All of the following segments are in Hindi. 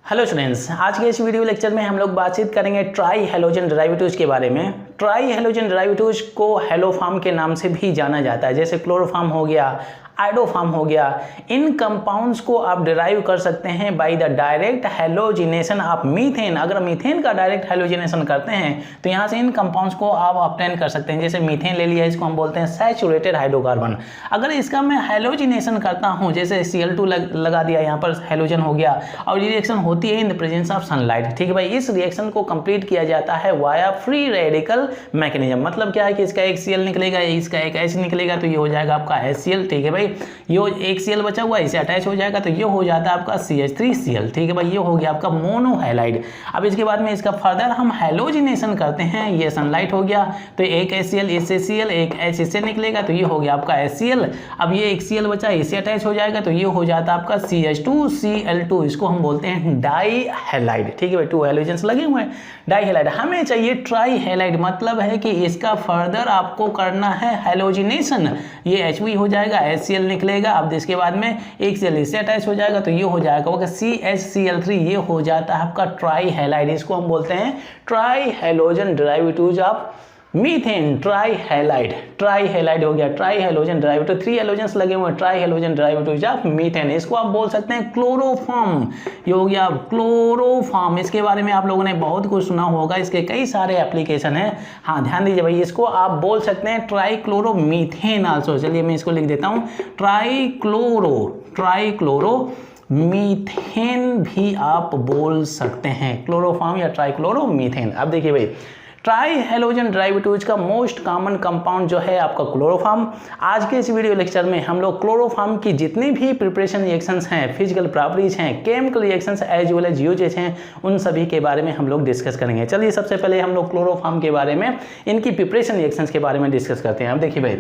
हेलो स्टूडेंट्स, आज के इस वीडियो लेक्चर में हम लोग बातचीत करेंगे ट्राई हेलोजन डेरिवेटिव्स के बारे में। ट्राई हेलोजन डेरिवेटिव्स को हेलोफॉर्म के नाम से भी जाना जाता है, जैसे क्लोरोफॉर्म हो गया, आइडोफॉर्म हो गया। इन कंपाउंड्स को आप डिराइव कर सकते हैं by the direct halogenation of methane. अगर मीथेन का डायरेक्ट हेलोजिनेशन करते हैं तो यहाँ से इन कंपाउंड्स को आप ऑब्टेन कर सकते हैं। जैसे मीथेन ले लिया, इसको हम बोलते हैं सैचुरेटेड हाइड्रोकार्बन। अगर इसका मैं हेलोजिनेशन करता हूँ, जैसे Cl2 लगा दिया, यहाँ पर हेलोजन हो गया, और ये रिएक्शन होती है in the presence of sunlight. ठीक है भाई, इस रिएक्शन को कंप्लीट किया जाता है वाया फ्री रेडिकल मैकेनिज्म। मतलब क्या है कि इसका एक Cl निकलेगा, इसका एक H निकलेगा, तो ये हो जाएगा आपका HCl। ठीक है भाई, ये एक Cl बचा हुआ है, इसे अटैच हो जाएगा तो ये हो जाता है आपका CH3Cl। ठीक है भाई, ये हो गया आपका मोनोहैलाइड। अब इसके बाद में इसका फर्दर हम हेलोजिनेशन करते हैं, ये सनलाइट हो गया तो एक HCl इससे Cl, एक H इससे निकलेगा तो ये हो गया आपका HCl। अब ये एक Cl बचा, इससे अटैच हो जाएगा तो ये हो जाता है आपका CH2Cl2। इसको हम बोलते हैं डाई हैलाइड। ठीक है भाई, 2 हेलोजेंस लगे हुए हैं, डाई हैलाइड। हमें चाहिए ट्राई हैलाइड, मतलब है कि इसका फर्दर आपको करना है हेलोजिनेशन। ये HV हो जाएगा, HCl निकलेगा। अब इसके बाद में एक Cl इससे अटैच हो जाएगा तो ये हो जाएगा CHCl3। ये हो जाता है आपका ट्राई हैलाइड। इसको हम बोलते हैं try halogen derivatives of methane. Try halide हो गया, ट्राई हेलोजन डेरिवेटिव। 3 हेलोजेंस लगे हुए हैं, try halogen derivatives of methane. इसको आप बोल सकते हैं क्लोरोफॉर्म। ये हो गया क्लोरोफॉर्म। इसके बारे में आप लोगों ने बहुत कुछ सुना होगा, इसके कई सारे एप्लीकेशन हैं। हाँ, ध्यान दीजिए भाई, इसको आप बोल सकते हैं ट्राई क्लोरोमीथेन आल्सो। चलिए मैं इसको लिख देता हूँ, ट्राई क्लोरो मीथेन भी आप बोल सकते हैं, क्लोरोफॉर्म या ट्राई क्लोरोमीथेन। अब देखिए भाई, ट्राई हेलोजन डेरिवेटिव्स का मोस्ट कॉमन कंपाउंड जो है आपका क्लोरोफॉर्म। आज के इस वीडियो लेक्चर में हम लोग क्लोरोफॉर्म की जितनी भी प्रिपरेशन रिएक्शंस हैं, फिजिकल प्रॉपर्टीज हैं, chemical reactions as well as uses हैं, उन सभी के बारे में हम लोग डिस्कस करेंगे। चलिए सबसे पहले हम लोग क्लोरोफॉर्म के बारे में, इनकी प्रिपरेशन रिएक्शंस के बारे में डिस्कस करते हैं। अब देखिए भाई,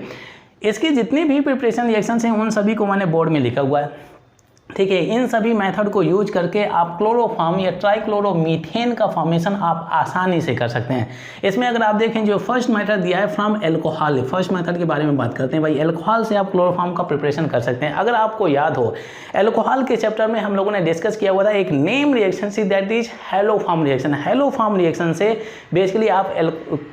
इसकी जितनी भी प्रिपरेशन रिएक्शंस हैं उन सभी को मैंने बोर्ड में लिखा हुआ है। ठीक है, इन सभी मेथड को यूज करके आप क्लोरोफॉर्म या ट्राइक्लोरोमीथेन का फॉर्मेशन आप आसानी से कर सकते हैं। इसमें अगर आप देखें, जो फर्स्ट मेथड दिया है फ्रॉम एल्कोहल, फर्स्ट मेथड के बारे में बात करते हैं भाई। एल्कोहल से आप क्लोरोफॉर्म का प्रिपरेशन कर सकते हैं। अगर आपको याद हो, एल्कोहल के चैप्टर में हम लोगों ने डिस्कस किया हुआ था एक name reaction see, that is haloform reaction. Haloform reaction से बेसिकली आप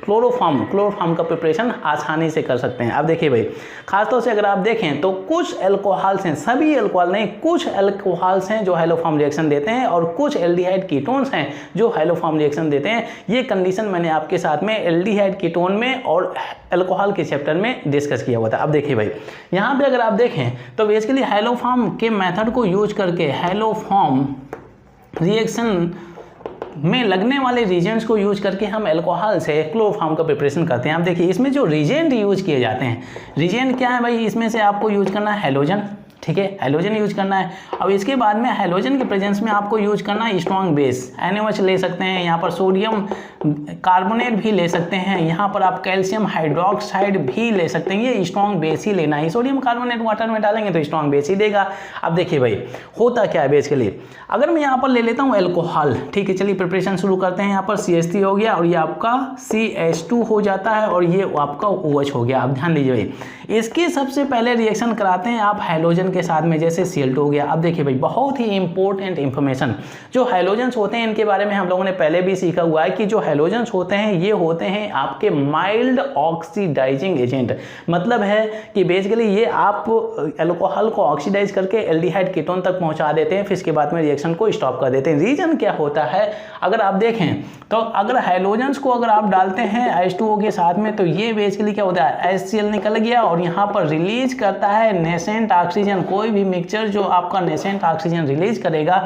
क्लोरोफॉर्म का प्रिपरेशन आसानी से कर सकते हैं। अब देखिए भाई, खासतौर से अगर आप देखें तो कुछ एल्कोहल्स हैं, सभी एल्कोहल नहीं, कुछ एल्कोहल्स हैं जो हेलोफॉर्म रिएक्शन देते हैं, और कुछ एल्डिहाइड कीटोन्स हैं जो हेलोफॉर्म रिएक्शन देते हैं। ये कंडीशन मैंने आपके साथ में एल्डिहाइड कीटोन में और एल्कोहल के चैप्टर में डिस्कस किया हुआ था। अब देखिए भाई, यहाँ पे अगर आप देखें तो बेसिकली हेलोफॉर्म के मेथड को यूज करके, हेलोफॉर्म रिएक्शन में लगने वाले रीजेंट्स को यूज करके हम एल्कोहल से क्लोरोफॉर्म का प्रिपरेशन करते हैं। आप देखिए, इसमें जो रीजेंट यूज किए जाते हैं, रीजेंट क्या है भाई, इसमें से आपको यूज करना है हेलोजन। ठीक है, हेलोजन यूज करना है। अब इसके बाद में हेलोजन के प्रेजेंस में आपको यूज करना है स्ट्रॉन्ग बेस। NaOH ले सकते हैं, यहाँ पर सोडियम कार्बोनेट भी ले सकते हैं, यहाँ पर आप कैल्शियम हाइड्रोक्साइड भी ले सकते हैं। ये स्ट्रॉन्ग बेस ही लेना है। सोडियम कार्बोनेट वाटर में डालेंगे तो स्ट्रॉन्ग बेस ही देगा। अब देखिए भाई, होता क्या है बेसिकली, अगर मैं यहाँ पर ले लेता हूँ एल्कोहल। ठीक है, चलिए प्रिपरेशन शुरू करते हैं। यहाँ पर CH3 हो गया और ये आपका CH2 हो जाता है और ये आपका OH हो गया। अब ध्यान दीजिए भाई, इसकी सबसे पहले रिएक्शन कराते हैं आप हेलोजन के साथ में, जैसे Cl2 हो गया। अब देखिए भाई, बहुत ही इंपॉर्टेंट इंफॉर्मेशन, जो हेलोजेंस होते हैं इनके बारे में हम लोगों ने पहले भी सीखा हुआ है कि जो हेलोजेंस होते हैं ये होते हैं आपके माइल्ड ऑक्सीडाइजिंग एजेंट। मतलब है कि बेसिकली ये आप एल्कोहल को ऑक्सीडाइज करके एल्डिहाइड कीटोन तक पहुंचा देते हैं, फिर इसके बाद में रिएक्शन को स्टॉप कर देते हैं। रीजन क्या होता है, अगर आप देखें तो अगर हेलोजेंस को अगर आप डालते हैं H2O के साथ में, तो ये बेसिकली क्या होता है, HCl निकल गया और यहाँ पर रिलीज करता है नेसेंट ऑक्सीजन। कोई भी मिक्सचर जो आपका नेसेंट ऑक्सीजन रिलीज करेगा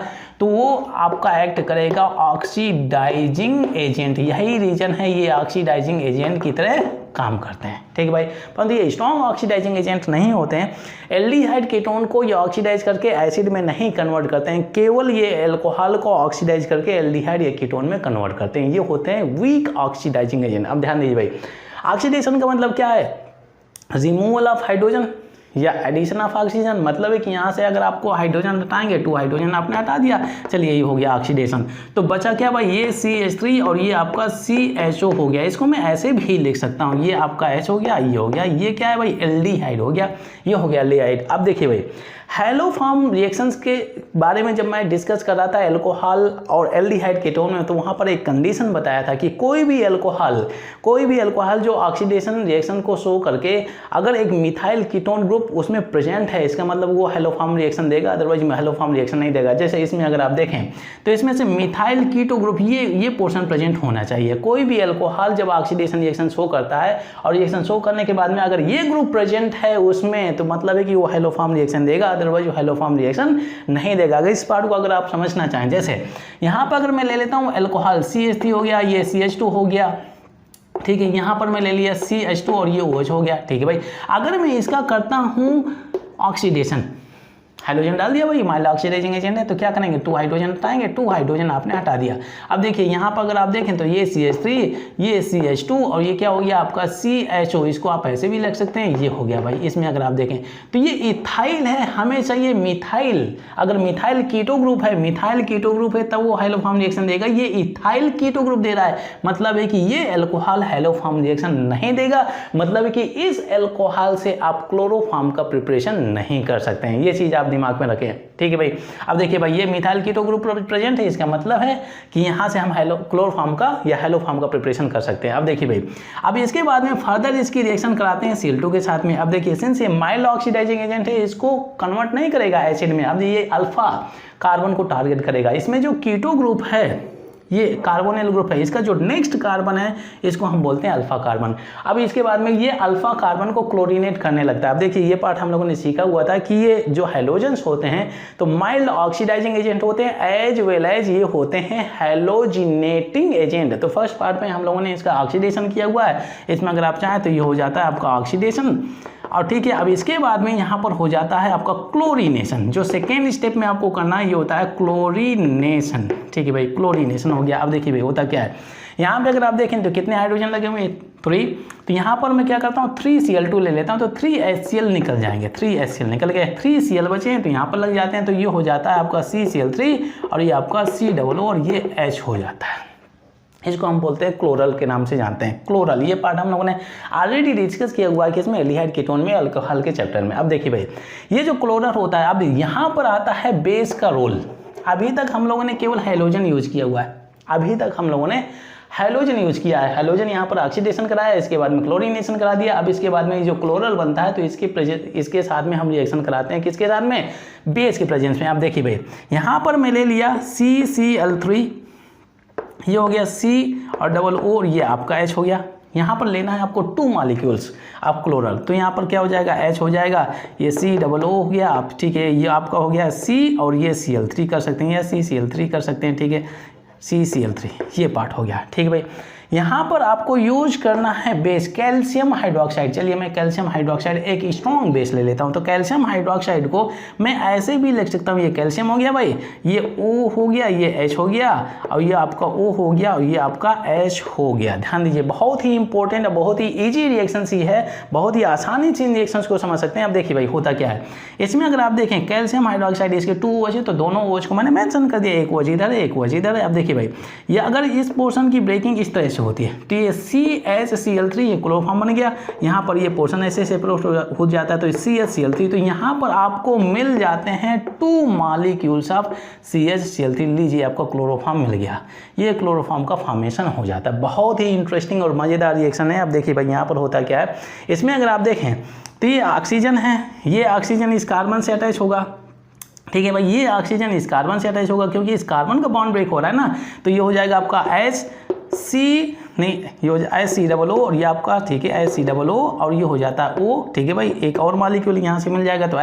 तो वो आपका एक्ट करेगा ऑक्सीडाइजिंग एजेंट। यही रीजन है, ये ऑक्सीडाइजिंग एजेंट की तरह काम करते हैं। ठीक है भाई, परंतु ये स्ट्रॉन्ग ऑक्सीडाइजिंग एजेंट नहीं होते हैं। एल्डिहाइड कीटोन को ये ऑक्सीडाइज करके एसिड में नहीं कन्वर्ट करते हैं, केवल ये एल्कोहल को ऑक्सीडाइज करके एल्डिहाइड या कीटोन में कन्वर्ट करते हैं। ये होते हैं वीक ऑक्सीडाइजिंग एजेंट। अब ध्यान दीजिए भाई, ऑक्सीडेशन का मतलब क्या है, रिमूवल ऑफ हाइड्रोजन या एडिशन ऑफ ऑक्सीजन। मतलब है कि यहाँ से अगर आपको हाइड्रोजन हटाएंगे, 2 हाइड्रोजन आपने हटा दिया, चलिए ये हो गया ऑक्सीडेशन। तो बचा क्या भाई, ये CH3 और ये आपका CHO हो गया। इसको मैं ऐसे भी लिख सकता हूँ, ये आपका H हो गया, ये हो गया, ये क्या है भाई, एल्डिहाइड हो गया, ये हो गया एल्डिहाइड। अब देखिए भाई, हैलोफॉर्म रिएक्शंस के बारे में जब मैं डिस्कस कर रहा था अल्कोहल और एल्डिहाइड कीटोन में, तो वहाँ पर एक कंडीशन बताया था कि कोई भी अल्कोहल जो ऑक्सीडेशन रिएक्शन को शो करके अगर एक मिथाइल कीटोन ग्रुप उसमें प्रेजेंट है, इसका मतलब वो हैलोफॉर्म रिएक्शन देगा, अदरवाइज हैलोफॉर्म रिएक्शन नहीं देगा। जैसे इसमें अगर आप देखें तो इसमें से मिथाइल कीटो ग्रुप ये पोर्शन प्रेजेंट होना चाहिए। कोई भी अल्कोहल जब ऑक्सीडेशन रिएक्शन शो करता है और रिएक्शन शो करने के बाद में अगर ये ग्रुप प्रेजेंट है उसमें, तो मतलब है कि वो हैलोफॉर्म रिएक्शन देगा, अदरवाइज वो हैलोफॉर्म रिएक्शन नहीं देगा। अगर इस पार्ट को अगर आप समझना चाहें, जैसे यहाँ पर अगर मैं ले लेता हूँ अल्कोहल CH3 हो गया, ये CH2 हो गया, ठीक है, यहाँ पर मैं ले लिया CH2 और ये OH हो गया, ठीक है भाई। अगर मैं इसका करता हूँ ऑक्सीडेशन, हाइड्रोजन डाल दिया भाई, माइल्ड ऑक्सीडाइजिंग एजेंट है, तो क्या करेंगे 2 हाइड्रोजन हटाएंगे, 2 हाइड्रोजन आपने हटा दिया। अब देखिए यहाँ पर अगर आप देखें तो ये CH3, ये CH2 और ये क्या हो गया आपका CHO, इसको आप ऐसे भी लिख सकते हैं, ये हो गया भाई। इसमें अगर आप देखें तो ये इथाइल है, हमें चाहिए मिथाइल। अगर मिथाइल कीटो ग्रुप है तब वो हैलोफॉर्म रिएक्शन देगा। ये इथाइल कीटो ग्रुप दे रहा है, मतलब है कि ये अल्कोहल हैलोफॉर्म रिएक्शन नहीं देगा, मतलब है कि इस अल्कोहल से आप क्लोरोफॉर्म का प्रिपरेशन नहीं कर सकते हैं। ये चीज़ आप दिमाग में रखें, ठीक है भाई। अब देखिए भाई, ये मिथाइल कीटो ग्रुप प्रेजेंट है, इसका मतलब है कि यहाँ से हम क्लोरोफॉर्म का या हैलोफॉर्म का प्रिपरेशन कर सकते हैं। अब देखिए भाई, अब इसके बाद में फर्दर इसकी रिएक्शन कराते हैं Cl2 के साथ में। अब देखिए सिंस ये माइल्ड ऑक्सीडाइजिंग एजेंट है, इसको कन्वर्ट नहीं करेगा एसिड में। अब ये अल्फा कार्बन को टारगेट करेगा। इसमें जो कीटो ग्रुप है ये कार्बोनिल ग्रुप है, इसका जो नेक्स्ट कार्बन है इसको हम बोलते हैं अल्फा कार्बन। अब इसके बाद में ये अल्फा कार्बन को क्लोरीनेट करने लगता है। अब देखिए ये पार्ट हम लोगों ने सीखा हुआ था कि ये जो हैलोजेंस होते हैं तो माइल्ड ऑक्सीडाइजिंग एजेंट होते हैं, एज वेल एज ये होते हैं हैलोजिनेटिंग एजेंट। तो फर्स्ट पार्ट में हम लोगों ने इसका ऑक्सीडेशन किया हुआ है, इसमें अगर आप चाहें तो ये हो जाता है आपका ऑक्सीडेशन, और ठीक है। अब इसके बाद में यहाँ पर हो जाता है आपका क्लोरीनेशन। जो सेकेंड स्टेप में आपको करना है ये होता है क्लोरीनेशन, ठीक है भाई, क्लोरीनेशन हो गया। अब देखिए भाई होता क्या है, यहाँ पे अगर आप देखें तो कितने हाइड्रोजन लगे हुए 3, तो यहाँ पर मैं क्या करता हूँ 3Cl2 ले लेता हूँ, तो 3HCl निकल जाएंगे, 3HCl निकल गए, 3Cl बचे हैं तो यहाँ पर लग जाते हैं, तो ये हो जाता है आपका CCl3 और ये आपका COO और ये H हो जाता है। इसको हम बोलते हैं क्लोरल के नाम से जानते हैं, क्लोरल। ये पार्ट हम लोगों ने ऑलरेडी डिस्कस किया हुआ है कि इसमें एल्डिहाइड कीटोन में अल्कोहल के चैप्टर में। अब देखिए भाई, ये जो क्लोरल होता है, अब यहाँ पर आता है बेस का रोल। अभी तक हम लोगों ने केवल हैलोजन यूज किया हुआ है, हैलोजन यहाँ पर ऑक्सीडेशन कराया, इसके बाद में क्लोरीनेशन करा दिया। अब इसके बाद में जो क्लोरल बनता है तो इसके साथ में हम रिएक्शन कराते हैं, किसके साथ में, बेस के प्रेजेंस में। अब देखिए भाई, यहाँ पर मैं ले लिया CCl3, ये हो गया C और OO और ये आपका H हो गया। यहाँ पर लेना है आपको 2 मॉलिक्यूल्स आप क्लोरल, तो यहाँ पर क्या हो जाएगा, H हो जाएगा, ये COO हो गया आप, ठीक है, ये आपका हो गया C और ये Cl3 कर सकते हैं या CCl3 कर सकते हैं, ठीक है, CCl3 ये पार्ट हो गया, ठीक है भाई। यहाँ पर आपको यूज करना है बेस कैल्शियम हाइड्रोक्साइड। चलिए मैं कैल्शियम हाइड्रोक्साइड एक स्ट्रॉन्ग बेस ले लेता हूँ, तो कैल्शियम हाइड्रोक्साइड को मैं ऐसे भी लिख सकता हूँ, ये कैल्शियम हो गया भाई, ये O हो गया, ये H हो गया और ये आपका O हो गया और ये आपका H हो गया। ध्यान दीजिए, बहुत ही इंपॉर्टेंट, बहुत ही ईजी रिएक्शन ही है, बहुत ही आसानी से इन रिएक्शन को समझ सकते हैं। अब देखिए भाई होता क्या है, इसमें अगर आप देखें कैल्शियम हाइड्रोक्साइड इसके 2 OH है, तो दोनों OH को मैंने मेंशन कर दिया, एक OH इधर है, एक OH इधर है। अब देखिए भाई, ये अगर इस पोर्शन की ब्रेकिंग इस तरह से होती है तो ये CHCl3 ये क्लोरोफॉर्म बन गया, यहाँ पर ये पोर्शन ऐसे सेपरेट हो जाता है तो CHCl3, तो यहाँ पर आपको मिल जाते हैं 2 मॉलिक्यूल्स ऑफ CHCl3। लीजिए आपका क्लोरोफॉर्म मिल गया, ये क्लोरोफॉर्म का फॉर्मेशन हो जाता है। बहुत ही इंटरेस्टिंग और मज़ेदार रिएक्शन है। अब देखिए भाई यहाँ पर होता क्या है, इसमें अगर आप देखें तो ये ऑक्सीजन है, ये ऑक्सीजन इस कार्बन से अटैच होगा, ठीक है भाई, ये ऑक्सीजन इस कार्बन से अटैच होगा, क्योंकि इस कार्बन का बॉन्ड ब्रेक हो रहा है ना, तो ये हो जाएगा आपका ये हो जाए COO और ये आपका, ठीक है, COO और ये हो जाता है O, ठीक है भाई, एक और मॉलिक्यूल यहाँ से मिल जाएगा तो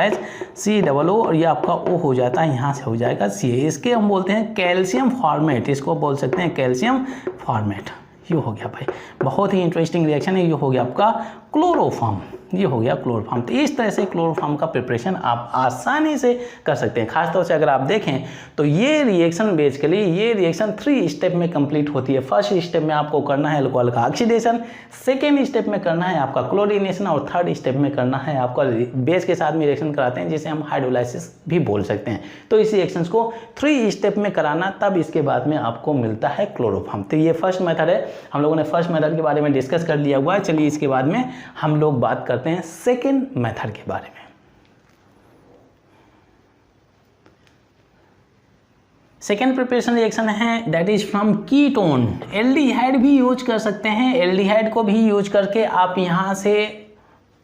COO और ये आपका O हो जाता है, यहाँ से हो जाएगा Ca। इसके हम बोलते हैं कैल्शियम फॉर्मेट, इसको बोल सकते हैं कैल्शियम फॉर्मेट। ये हो गया भाई, बहुत ही इंटरेस्टिंग रिएक्शन है। ये हो गया आपका क्लोरोफॉर्म, ये हो गया क्लोरोफॉर्म। तो इस तरह से क्लोरोफॉर्म का प्रिपरेशन आप आसानी से कर सकते हैं। खासतौर से अगर आप देखें तो ये रिएक्शन बेसिकली ये रिएक्शन 3 स्टेप में कंप्लीट होती है। फर्स्ट स्टेप में आपको करना है अल्कोहल का ऑक्सीडेशन, सेकेंड स्टेप में करना है आपका क्लोरीनेशन और थर्ड स्टेप में करना है आपका बेस के साथ में रिएक्शन कराते हैं, जिसे हम हाइड्रोलाइसिस भी बोल सकते हैं। तो इस रिएक्शंस को 3 स्टेप में कराना, तब इसके बाद में आपको मिलता है क्लोरोफॉर्म। तो ये फर्स्ट मेथड है, हम लोगों ने फर्स्ट मेथड के बारे में डिस्कस कर लिया हुआ है। चलिए इसके बाद में हम लोग बात करते हैं सेकेंड मेथड के बारे में। सेकेंड प्रिपरेशन रिएक्शन है that is from ketone. Aldehyde भी यूज कर सकते हैं, एल्डिहाइड को भी यूज करके आप यहाँ से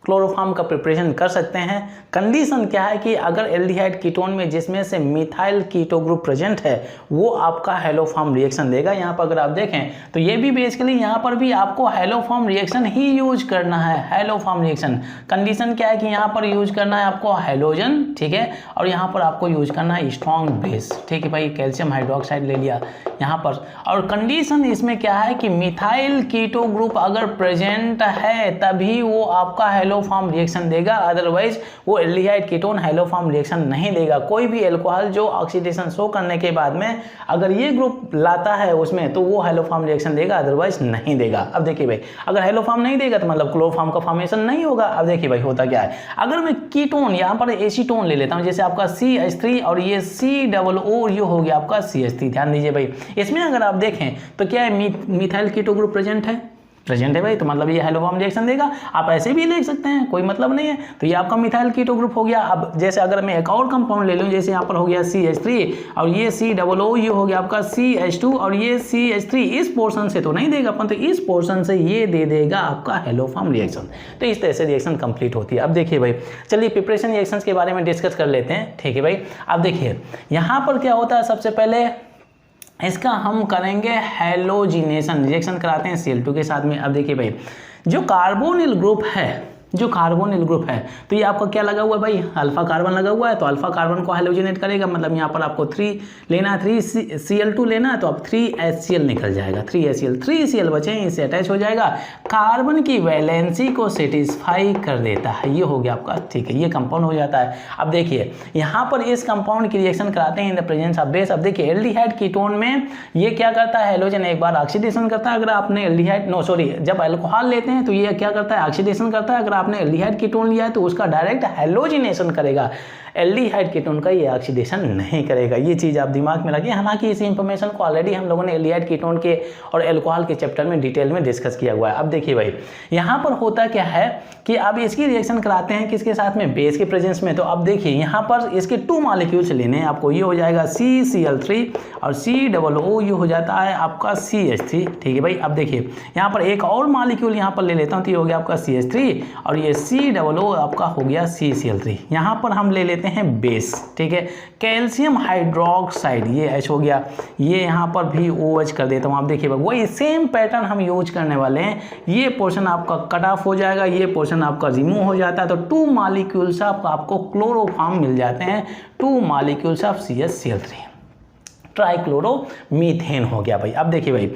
क्लोरोफॉर्म का प्रिपरेशन कर सकते हैं। कंडीशन क्या है कि अगर एल्डिहाइड कीटोन में जिसमें से मिथाइल कीटो ग्रुप प्रेजेंट है वो आपका हेलोफॉर्म रिएक्शन देगा। यहाँ पर अगर आप देखें तो ये भी बेसिकली यहाँ पर भी आपको हेलोफॉर्म रिएक्शन ही यूज करना है। हेलोफॉर्म रिएक्शन कंडीशन क्या है कि यहाँ पर यूज करना है आपको हेलोजन, ठीक है, और यहाँ पर आपको यूज करना है स्ट्रॉन्ग बेस, ठीक है भाई, कैल्शियम हाइड्रोक्साइड ले लिया यहाँ पर। और कंडीशन इसमें क्या है कि मिथाइल कीटो ग्रुप अगर प्रेजेंट है तभी वो आपका हेलोफॉर्म रिएक्शन देगा, अदरवाइज वो एल्डिहाइड कीटोन हेलोफॉर्म रिएक्शन नहीं देगा। कोई भी अल्कोहल जो ऑक्सीडेशन शो करने के बाद में अगर ये ग्रुप लाता है उसमें तो वो हेलोफॉर्म रिएक्शन देगा, अदरवाइज नहीं देगा। अब देखिए भाई अगर हेलोफॉर्म नहीं देगा तो मतलब क्लोरोफॉर्म का फॉर्मेशन नहीं होगा। अब देखिए भाई होता क्या है, अगर मैं कीटोन यहाँ पर एसीटोन ले लेता हूँ, जैसे आपका CH3 और ये COO ये हो गया आपका CH3। ध्यान दीजिए भाई इसमें अगर आप देखें तो क्या है मिथाइल कीटो ग्रुप प्रेजेंट है भाई, तो मतलब ये हेलोफॉर्म रिएक्शन देगा। आप ऐसे भी लिख सकते हैं, कोई मतलब नहीं है। तो ये आपका मिथाइल कीटो ग्रुप हो गया। अब जैसे अगर मैं एक और कंपाउंड ले लूँ, जैसे यहाँ पर हो गया CH3 और ये COO ये हो गया आपका CH2 और ये CH3, इस पोर्शन से तो नहीं देगा अपन, तो इस पोर्शन से ये दे देगा आपका हेलोफॉर्म रिएक्शन। तो इस तरह से रिएक्शन कंप्लीट होती है। अब देखिए भाई चलिए प्रिपरेशन रिएक्शंस के बारे में डिस्कस कर लेते हैं, ठीक है भाई। अब देखिए यहाँ पर क्या होता है, सबसे पहले इसका हम करेंगे हैलोजिनेशन, रिएक्शन कराते हैं Cl2 के साथ में। अब देखिए भाई जो कार्बोनिल ग्रुप है, जो कार्बोनिल ग्रुप है तो ये आपका क्या लगा हुआ है भाई, अल्फा कार्बन लगा हुआ है, तो अल्फा कार्बन को हैलोजिनेट करेगा, मतलब यहाँ पर आपको 3 लेना है, 3Cl2 लेना है, तो अब 3HCl निकल जाएगा, 3Cl बचे हैं, इससे अटैच हो जाएगा, कार्बन की वैलेंसी को सेटिस्फाई कर देता है। ये हो गया आपका, ठीक है, ये कंपाउंड हो जाता है। अब देखिए यहाँ पर इस कंपाउंड की रिएक्शन कराते हैं in the presence of base. अब देखिए एल्डिहाइड कीटोन में ये क्या करता है, हैलोजन एक बार ऑक्सीडेशन करता है। अगर आपने एल्डिहाइड जब अल्कोहल लेते हैं तो ये क्या करता है, ऑक्सीडेशन करता है। अगर आपने एल्डिहाइड कीटोन लिया है तो उसका डायरेक्ट हैलोजिनेशन करेगा, एल्डिहाइड कीटोन का ये ऑक्सीडेशन नहीं करेगा। ये चीज़ आप दिमाग में रखिए। हालांकि इस इंफॉर्मेशन को ऑलरेडी हम लोगों ने एल्डिहाइड कीटोन के और अल्कोहल के चैप्टर में डिटेल में डिस्कस किया हुआ है। अब देखिए भाई यहाँ पर होता क्या है कि अब इसकी रिएक्शन कराते हैं किसके साथ में, बेस के प्रेजेंस में। तो अब देखिए यहाँ पर इसके 2 मॉलिक्यूल्स लेने हैं आपको, ये हो जाएगा CCl3 और COO ये हो जाता है आपका CH3, ठीक है भाई। अब देखिए यहाँ पर एक और मॉलिक्यूल यहाँ पर ले लेता हूँ, तो ये हो गया आपका CH3 और ये COO आपका हो गया CCl3। यहाँ पर हम ले लेते हैं बेस, ठीक है, कैल्शियम हाइड्रोक्साइड, ये H हो गया, ये यहाँ पर भी OH कर देता हूँ। आप देखिए वही सेम पैटर्न हम यूज करने वाले हैं। ये पोर्शन आपका कट ऑफ हो जाएगा, ये पोर्शन आपका रिमूव हो जाता है, तो 2 मॉलिक्यूल्स आपको क्लोरोफॉर्म मिल जाते हैं, 2 मॉलिक्यूल्स ऑफ CH3, ट्राइक्लोरोमीथेन हो गया भाई। अब देखिए भाई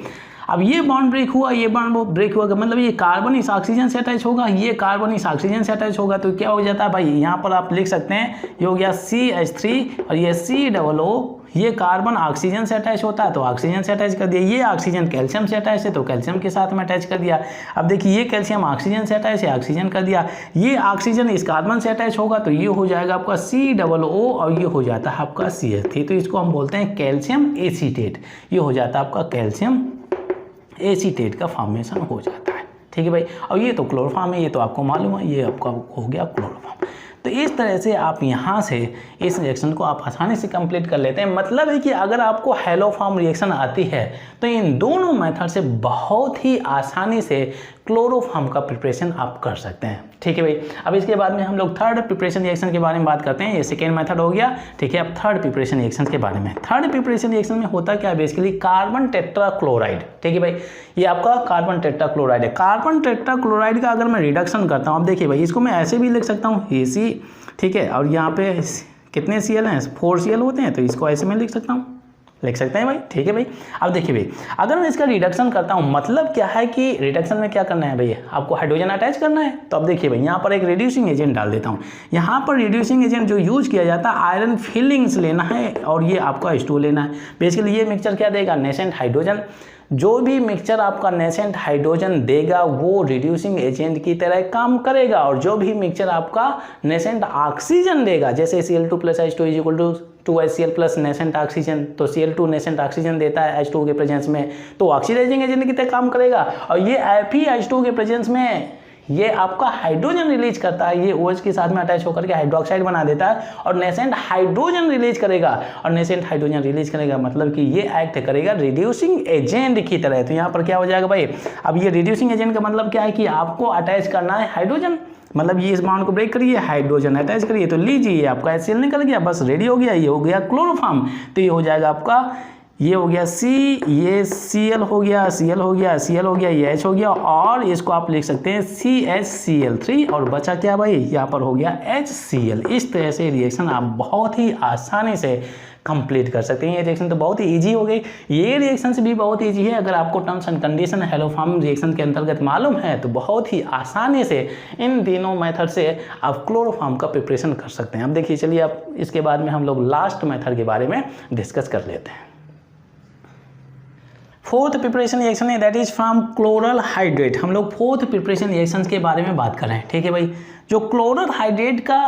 अब ये बॉन्ड ब्रेक हुआ, ये बॉन्ड ब्रेक हुआ, मतलब ये कार्बन इस ऑक्सीजन से अटैच होगा, ये कार्बन इस ऑक्सीजन से अटैच होगा, तो क्या हो जाता है भाई, यहाँ पर आप लिख सकते हैं ये हो गया CH3 और ये COO, ये कार्बन ऑक्सीजन से अटैच होता है तो ऑक्सीजन से अटैच कर दिया, ये ऑक्सीजन कैल्शियम से अटैच है तो कैल्शियम के साथ में अटैच कर दिया। अब देखिए ये कैल्शियम ऑक्सीजन से अटैच है, ऑक्सीजन कर दिया, ये ऑक्सीजन इस कार्बन से अटैच होगा तो ये हो जाएगा आपका COO और ये हो जाता है आपका CH3, तो इसको हम बोलते हैं कैल्शियम एसीटेट, ये हो जाता है आपका कैल्शियम एसीटेट का फॉर्मेशन हो जाता है, ठीक है भाई। और ये तो क्लोरोफॉर्म है, ये तो आपको मालूम है, ये आपका हो गया क्लोरोफॉर्म। तो इस तरह से आप यहाँ से इस रिएक्शन को आप आसानी से कंप्लीट कर लेते हैं। मतलब है कि अगर आपको हेलोफॉर्म रिएक्शन आती है तो इन दोनों मेथड से बहुत ही आसानी से क्लोरोफॉर्म का प्रिपरेशन आप कर सकते हैं, ठीक है भाई। अब इसके बाद में हम लोग थर्ड प्रिपरेशन रिएक्शन के बारे में बात करते हैं। ये सेकेंड मेथड हो गया, ठीक है। अब थर्ड प्रिपरेशन रिएक्शन के बारे में, थर्ड प्रिपरेशन रिएक्शन में होता क्या है, बेसिकली कार्बन टेट्राक्लोराइड, ठीक है भाई। ये आपका कार्बन टेट्राक्लोराइड है। कार्बन टेट्राक्लोराइड का अगर मैं रिडक्शन करता हूँ, अब देखिए भाई इसको मैं ऐसे भी लिख सकता हूँ AC, ठीक है, और यहाँ पे कितने Cl हैं, 4 Cl होते हैं, तो इसको ऐसे में लिख सकता हूँ, लिख सकते हैं भाई, ठीक है भाई। अब देखिए भाई अगर मैं इसका रिडक्शन करता हूँ, मतलब क्या है कि रिडक्शन में क्या करना है भैया, आपको हाइड्रोजन अटैच करना है। तो अब देखिए भाई यहाँ पर एक रिड्यूसिंग एजेंट डाल देता हूँ। यहाँ पर रिड्यूसिंग एजेंट जो यूज किया जाता है, आयरन फिलिंग्स लेना है और ये आपका H2 लेना है। बेसिकली ये मिक्सचर क्या देगा, नेसेंट हाइड्रोजन। जो भी मिक्सचर आपका नेसेंट हाइड्रोजन देगा वो रिड्यूसिंग एजेंट की तरह काम करेगा, और जो भी मिक्सचर आपका नेसेंट ऑक्सीजन देगा, जैसे Cl2 + H2 = 2HCl plus nascent oxygen, तो Cl2 नेसेंट ऑक्सीजन देता है H2 के प्रेजेंस में, तो ऑक्सीडाइजिंग एजेंट की तरह काम करेगा। और ये FeH2 के प्रेजेंस में ये आपका हाइड्रोजन रिलीज करता है, ये OH के साथ में अटैच होकर के हाइड्रोक्साइड बना देता है और नेसेंट हाइड्रोजन रिलीज करेगा। और नेसेंट हाइड्रोजन रिलीज करेगा मतलब कि ये एक्ट करेगा रिड्यूसिंग एजेंट की तरह। तो यहाँ पर क्या हो जाएगा भाई, अब ये रिड्यूसिंग एजेंट का मतलब क्या है कि आपको अटैच करना है हाइड्रोजन, मतलब ये इस बॉन्ड को ब्रेक करिए, हाइड्रोजन अटैच करिए, तो लीजिए आपका HCl निकल गया, बस रेडी हो गया। ये हो गया क्लोरोफॉर्म। तो ये हो जाएगा आपका, ये हो गया C, ये Cl हो गया, Cl हो गया, Cl हो गया, ये H हो गया, और इसको आप लिख सकते हैं CHCl3, और बचा क्या भाई, यहाँ पर हो गया HCl। इस तरह से रिएक्शन आप बहुत ही आसानी से कंप्लीट कर सकते हैं। ये रिएक्शन तो बहुत ही ईजी हो गई, ये रिएक्शन से भी बहुत ईजी है। अगर आपको terms and condition haloform reaction के अंतर्गत मालूम है तो बहुत ही आसानी से इन तीनों मेथड से आप क्लोरोफॉर्म का प्रिपरेशन कर सकते हैं। अब देखिए, चलिए अब इसके बाद में हम लोग लास्ट मेथड के बारे में डिस्कस कर लेते हैं। फोर्थ प्रिपरेशन रिएक्शन है that is from chloral hydrate. हम लोग फोर्थ प्रिपरेशन रिएक्शन के बारे में बात कर रहे हैं, ठीक है भाई। जो क्लोरल हाइड्रेट का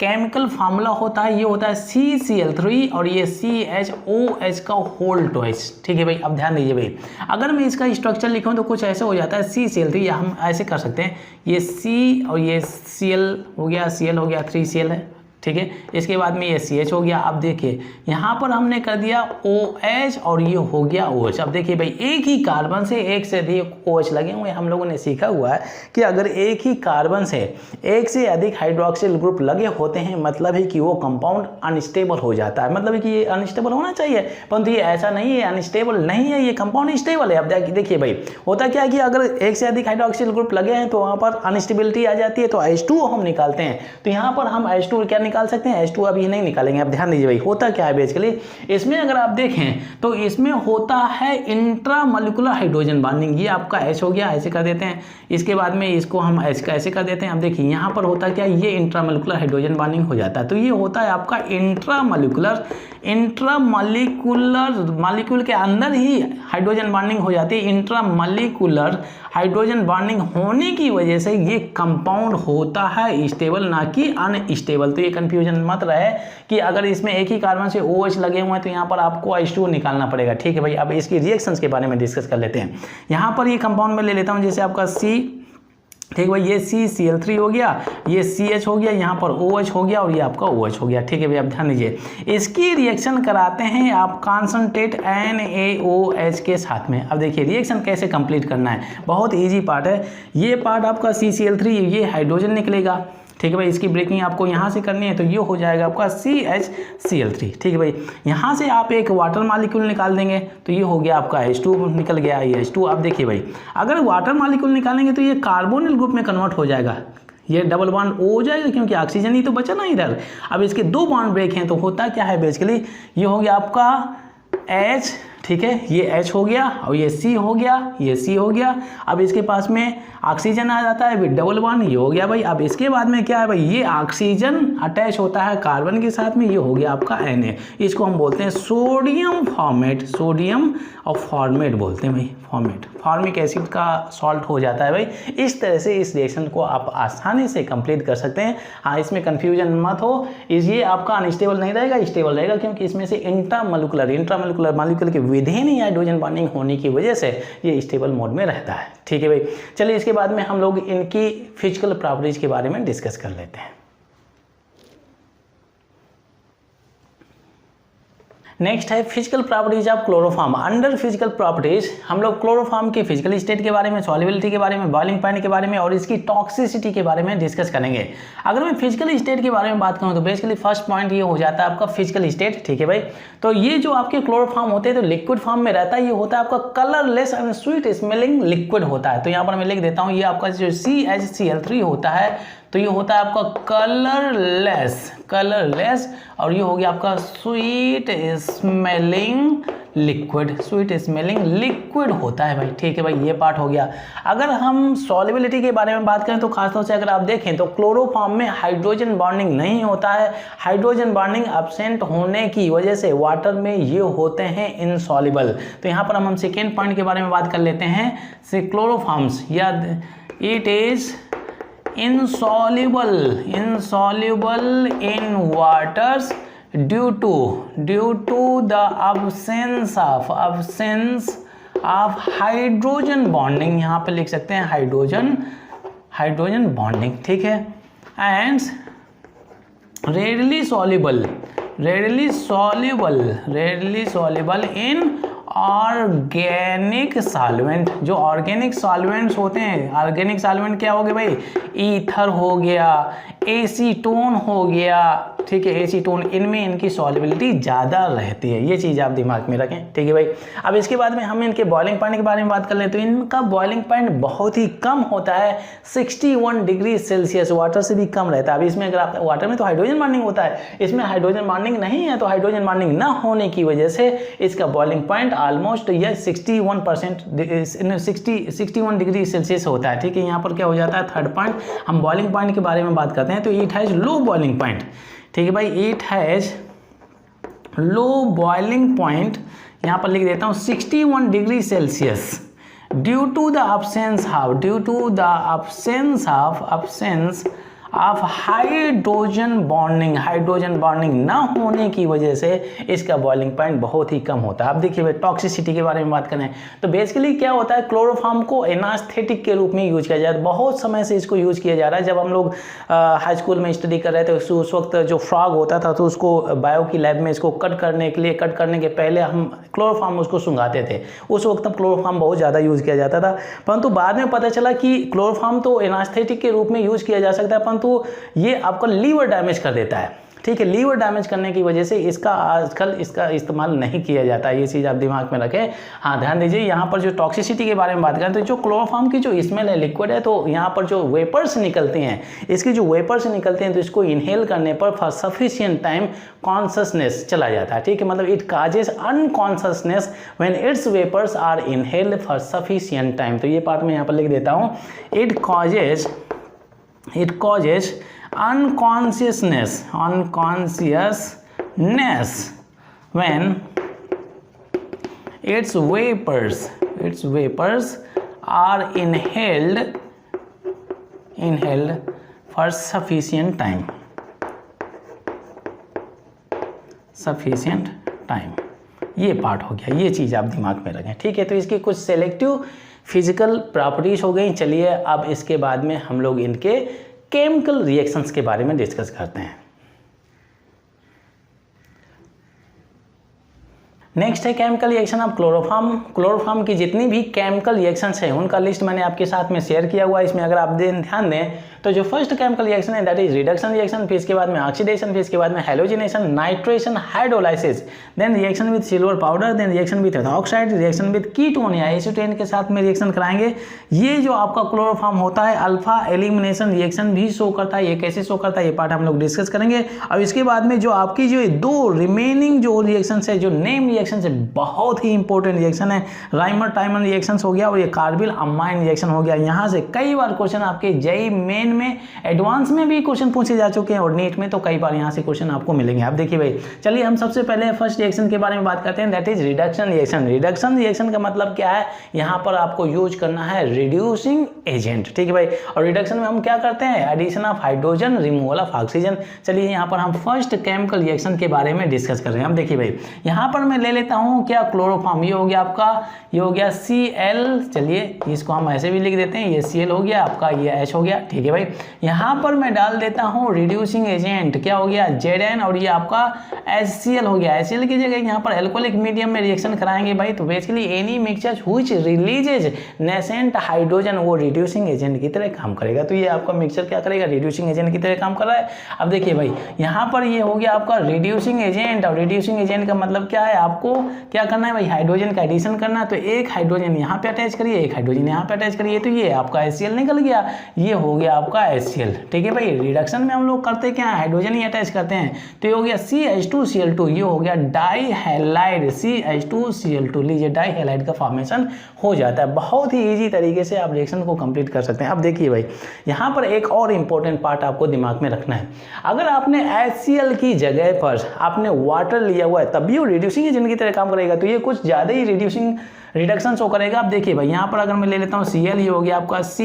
केमिकल फार्मूला होता है, ये होता है CCl3 और ये CHOH का होल ट्वाइस, ठीक है भाई। अब ध्यान दीजिए भाई, अगर मैं इसका स्ट्रक्चर लिखूं तो कुछ ऐसे हो जाता है CCl3, या हम ऐसे कर सकते हैं, ये C और ये Cl हो गया, Cl हो गया, 3Cl है, ठीक है। इसके बाद में ये CH हो गया। अब देखिए यहाँ पर हमने कर दिया OH और ये हो गया OH। अब देखिए भाई, एक ही कार्बन से एक से अधिक OH लगे हुए, हम लोगों ने सीखा हुआ है कि अगर एक ही कार्बन से एक से अधिक हाइड्रोक्सिल ग्रुप लगे होते हैं मतलब है कि वो कंपाउंड अनस्टेबल हो जाता है, मतलब है कि ये अनस्टेबल होना चाहिए, परंतु ये ऐसा नहीं है, अनस्टेबल नहीं है, ये कंपाउंड स्टेबल है। अब देखिए भाई, होता क्या है कि अगर एक से अधिक हाइड्रोक्सिल ग्रुप लगे हैं तो वहाँ पर अनस्टेबिलिटी आ जाती है, तो H2O हम निकालते हैं। तो यहाँ पर हम H2 क्या निकाल सकते हैं, H2 अभी नहीं निकालेंगे। अब ध्यान दीजिए भाई, होता क्या है बेसिकली इसमें, अगर आप देखें तो इसमें होता है इंट्रामोलिकुलर हाइड्रोजन बॉन्डिंग। ये आपका H हो गया, ऐसे कर देते हैं, इसके बाद में इसको हम H का ऐसे कर देते हैं। अब देखिए यहाँ पर होता क्या है, ये इंट्रामोलिकुलर हाइड्रोजन बॉन्डिंग हो जाता है। तो ये होता है आपका इंट्रामोलिकुलर मॉलिक्यूल के अंदर ही हाइड्रोजन बॉन्डिंग हो जाती है। इंट्रामोलिकुलर हाइड्रोजन बॉन्डिंग होने की वजह से ये कंपाउंड होता है स्टेबल, ना कि अनस्टेबल। तो ये कंफ्यूजन मत रहे कि अगर इसमें एक ही कार्बन से OH लगे हुए हैं तो यहाँ पर आपको H2O निकालना पड़ेगा, ठीक है भाई। अब इसकी रिएक्शंस के बारे में डिस्कस कर लेते हैं। यहाँ पर ये कंपाउंड में ले लेता हूँ, जैसे आपका C, ठीक भाई, ये CCl3 हो गया, ये CH हो गया, यहाँ पर OH हो गया और ये आपका OH हो गया, ठीक है भाई। अब ध्यान दीजिए, इसकी रिएक्शन कराते हैं आप कॉन्सनट्रेट NaOH के साथ में। अब देखिए रिएक्शन कैसे कंप्लीट करना है, बहुत इजी पार्ट है। ये पार्ट आपका CCl3, ये हाइड्रोजन निकलेगा, ठीक है भाई। इसकी ब्रेकिंग आपको यहाँ से करनी है, तो ये हो जाएगा आपका CHCl3, ठीक है भाई। यहाँ से आप एक वाटर मॉलिक्यूल निकाल देंगे तो ये हो गया आपका H2 निकल गया, ये H2। अब देखिए भाई, अगर वाटर मॉलिक्यूल निकालेंगे तो ये कार्बोनिल ग्रुप में कन्वर्ट हो जाएगा, ये डबल बॉन्ड O हो जाएगा, क्योंकि ऑक्सीजन ही तो बचा ना इधर। अब इसके दो बॉन्ड ब्रेक हैं, तो होता क्या है बेसिकली, ये हो गया आपका H, ठीक है, ये H हो गया और ये C हो गया, ये C हो गया। अब इसके पास में ऑक्सीजन आ जाता है विद डबल बॉन्ड, ये हो गया भाई। अब इसके बाद में क्या है भाई, ये ऑक्सीजन अटैच होता है कार्बन के साथ में, ये हो गया आपका Na। इसको हम बोलते हैं सोडियम फॉर्मेट, सोडियम और फॉर्मेट बोलते हैं भाई, फॉर्मिक एसिड का सॉल्ट हो जाता है भाई। इस तरह से इस रिएक्शन को आप आसानी से कंप्लीट कर सकते हैं। हाँ, इसमें कंफ्यूजन मत हो, ये आपका अनस्टेबल नहीं रहेगा, स्टेबल रहेगा, क्योंकि इसमें से इंट्रामोलिकुलर मॉलिक्यूल के विधिन ही हाइड्रोजन बॉन्डिंग होने की वजह से ये स्टेबल मोड में रहता है, ठीक है भाई। चलिए इसके बाद में हम लोग इनकी फिजिकल प्रॉपर्टीज के बारे में डिस्कस कर लेते हैं। नेक्स्ट है physical properties of chloroform. Under physical properties हम लोग क्लोरोफॉर्म की फिजिकल स्टेट के बारे में, सॉल्युबिलिटी के बारे में, बॉइलिंग पॉइंट के बारे में और इसकी टॉक्सिसिटी के बारे में डिस्कस करेंगे। अगर मैं फिजिकल स्टेट के बारे में बात करूं तो बेसिकली फर्स्ट पॉइंट ये हो जाता है आपका फिजिकल स्टेट, ठीक है भाई। तो ये जो आपके क्लोरोफॉर्म होते हैं तो लिक्विड फॉर्म में रहता है, ये होता है आपका colourless and sweet smelling liquid होता है। तो यहाँ पर मैं लिख देता हूँ, ये आपका जो CHCl3 होता है तो ये होता है आपका कलरलेस और ये हो गया आपका स्वीट स्मेलिंग लिक्विड होता है भाई, ठीक है भाई। ये पार्ट हो गया। अगर हम सॉल्युबिलिटी के बारे में बात करें तो खासतौर से अगर आप देखें तो क्लोरोफॉर्म में हाइड्रोजन बॉन्डिंग नहीं होता है। हाइड्रोजन बॉन्डिंग एब्सेंट होने की वजह से वाटर में ये होते हैं इनसॉल्युबल। तो यहाँ पर हम सेकेंड पॉइंट के बारे में बात कर लेते हैं। क्लोरोफॉर्म्स या it is insoluble in waters due to the absence of hydrogen bonding। यहाँ पे लिख सकते हैं हाइड्रोजन बॉन्डिंग, ठीक है, and readily soluble in organic solvent. जो ऑर्गेनिक सॉल्वेंट्स होते हैं, ऑर्गेनिक सॉल्वेंट क्या हो गए भाई, ईथर हो गया, एसीटोन हो गया, ठीक है, एसीटोन, इनमें इनकी सॉल्युबिलिटी ज़्यादा रहती है, ये चीज़ आप दिमाग में रखें, ठीक है भाई। अब इसके बाद में हम इनके बॉइलिंग पॉइंट के बारे में बात कर लें तो इनका बॉइलिंग पॉइंट बहुत ही कम होता है, 61 डिग्री सेल्सियस, वाटर से भी कम रहता है। अब इसमें अगर आप, वाटर में तो हाइड्रोजन बॉन्डिंग होता है, इसमें हाइड्रोजन बॉन्डिंग नहीं है, तो हाइड्रोजन बॉन्डिंग ना होने की वजह से इसका बॉइलिंग पॉइंट ऑलमोस्ट ये 61 डिग्री सेल्सियस होता है, ठीक है। यहाँ पर क्या हो जाता है, थर्ड पॉइंट, हम बॉइलिंग पॉइंट के बारे में बात करते हैं तो it has low boiling point, ठीक है भाई, it has low boiling point, यहाँ पर लिख देता हूँ 61 degree Celsius, due to the absence of hydrogen bonding ना होने की वजह से इसका बॉइलिंग पॉइंट बहुत ही कम होता है। अब देखिए भाई टॉक्सिसिटी के बारे में बात करें तो बेसिकली क्या होता है, क्लोरोफॉर्म को एनास्थेटिक के रूप में यूज किया जाता है, बहुत समय से इसको यूज किया जा रहा है। जब हम लोग हाई स्कूल में स्टडी कर रहे थे उस वक्त जो फ्रॉग होता था तो उसको बायो की लैब में इसको कट करने के पहले हम क्लोरोफॉर्म उसको सुंघाते थे, उस वक्त तब क्लोरोफॉर्म बहुत ज़्यादा यूज़ किया जाता था, परंतु बाद में पता चला कि क्लोरोफॉर्म तो एनास्थेटिक के रूप में यूज़ किया जा सकता है, तो ये आपका लीवर डैमेज कर देता है, ठीक है। लीवर डैमेज करने की वजह से इसका आजकल इसका इस्तेमाल नहीं किया जाता है, ये चीज़ आप दिमाग में रखें। हाँ ध्यान दीजिए, यहाँ पर जो टॉक्सिसिटी के बारे में बात करें तो जो क्लोरोफॉर्म की जो स्मेल है, लिक्विड है, तो यहाँ पर जो वेपर्स निकलते हैं, इसकी जो वेपर्स निकलते हैं तो इसको इनहेल करने पर फॉर सफिशिएंट टाइम कॉन्शसनेस चला जाता है, ठीक है। मतलब it causes unconsciousness when its vapours are inhaled for sufficient time, तो ये पार्ट में यहाँ पर लिख देता हूँ, it causes unconsciousness when its vapors are inhaled for sufficient time, ये पार्ट हो गया, ये चीज़ आप दिमाग में रखें, ठीक है। तो इसकी कुछ सेलेक्टिव फिजिकल प्रॉपर्टीज हो गई। चलिए अब इसके बाद में हम लोग इनके केमिकल रिएक्शंस के बारे में डिस्कस करते हैं। नेक्स्ट है केमिकल रिएक्शन ऑफ क्लोरोफॉर्म की जितनी भी केमिकल रिएक्शंस हैं उनका लिस्ट मैंने आपके साथ में शेयर किया हुआ है। इसमें अगर आप ध्यान दें तो जो फर्स्ट केमिकल रिएक्शन है दैट इज रिडक्शन रिएक्शन, फिर इसके बाद में ऑक्सीडेशन, फिर इसके बाद में halogenation, nitration, hydrolysis, then reaction with silver powder, then reaction with oxide, reaction with ketone या एसीटोन के साथ में रिएक्शन कराएंगे। ये जो आपका क्लोरोफॉर्म होता है अल्फा एलिमिनेशन रिएक्शन भी शो करता है, ये कैसे शो करता है ये पार्ट हम लोग डिस्कस करेंगे। अब इसके बाद में जो आपकी जो दो रिमेनिंग जो रिएक्शन है, जो नेम रिएक्शन है, बहुत ही इंपॉर्टेंट रिएक्शन है, राइमर टाइमर रिएक्शन हो गया और ये कार्बिल अमाइन रिएक्शन हो गया। यहाँ से कई बार क्वेश्चन आपके जेईई मेन में, एडवांस में भी क्वेश्चन पूछे जा चुके हैं और नीट में तो कई बार यहाँ से क्वेश्चन आपको मिलेंगे। आप देखिए भाई, चलिए हम सबसे पहले फर्स्ट रिएक्शन के बारे में बात करते हैं, that is reduction reaction. Reduction reaction का मतलब क्या है, यहाँ पर आपको यूज करना है रिड्यूसिंग एजेंट, ठीक है भाई। और रिडक्शन में हम क्या करते हैं, addition of hydrogen, removal of oxygen. चलिए यहाँ पर हम फर्स्ट केमिकल रिएक्शन के बारे में डिस्कस कर रहे हैं। अब देखिए भाई, यहाँ पर मैं ले लेता हूँ क्या, क्लोरोफॉर्म, ये हो गया आपका, ये हो गया Cl, चलिए इसको हम ऐसे भी लिख देते हैं, ये Cl हो गया आपका, ये H हो गया, ठीक है भाई। यहाँ पर मैं डाल देता हूँ रिड्यूसिंग एजेंट, क्या हो गया Zn, और ये आपका HCl हो गया। HCl की जगह यहाँ पर एल्कोहलिक मीडियम में रिएक्शन कराएंगे भाई, तो basically any mixture which releases nascent hydrogen, वो रिड्यूसिंग एजेंट की तरह काम करेगा। तो ये आपका मिक्सचर क्या करेगा, रिड्यूसिंग एजेंट की तरह काम कर रहा है। अब देखिए भाई, यहाँ पर ये हो गया आपका रिड्यूसिंग एजेंट, और रिड्यूसिंग एजेंट का मतलब क्या है, आपको क्या करना है भाई, हाइड्रोजन का एडिशन करना है। तो एक हाइड्रोजन यहाँ पे अटैच करिए, एक हाइड्रोजन यहाँ पे अटैच करिए, तो ये आपका HCl निकल गया, ये हो गया आपका HCl, ठीक है भाई। रिडक्शन में हम लोग करते क्या है, हाइड्रोजन ही अटैच करते हैं, तो ये हो गया CH2Cl2, ये हो गया डाई हैलाइड CH2Cl2, लीजिए डाई हैलाइड का फॉर्मेशन हो जाता है। बहुत ही ईजी तरीके से आप रिएक्शन को कंप्लीट कर सकते हैं। अब देखिए भाई, यहाँ पर एक और इंपॉर्टेंट पार्ट आपको दिमाग में रखना है, अगर आपने HCl की जगह पर आपने वाटर लिया हुआ है तब भी वो रिड्यूसिंग एजेंट की तरह काम करेगा, तो ये कुछ ज़्यादा ही रिडक्शन शो करेगा। अब देखिए भाई, यहाँ पर अगर मैं ले लेता हूँ Cl, ये हो गया आपका C,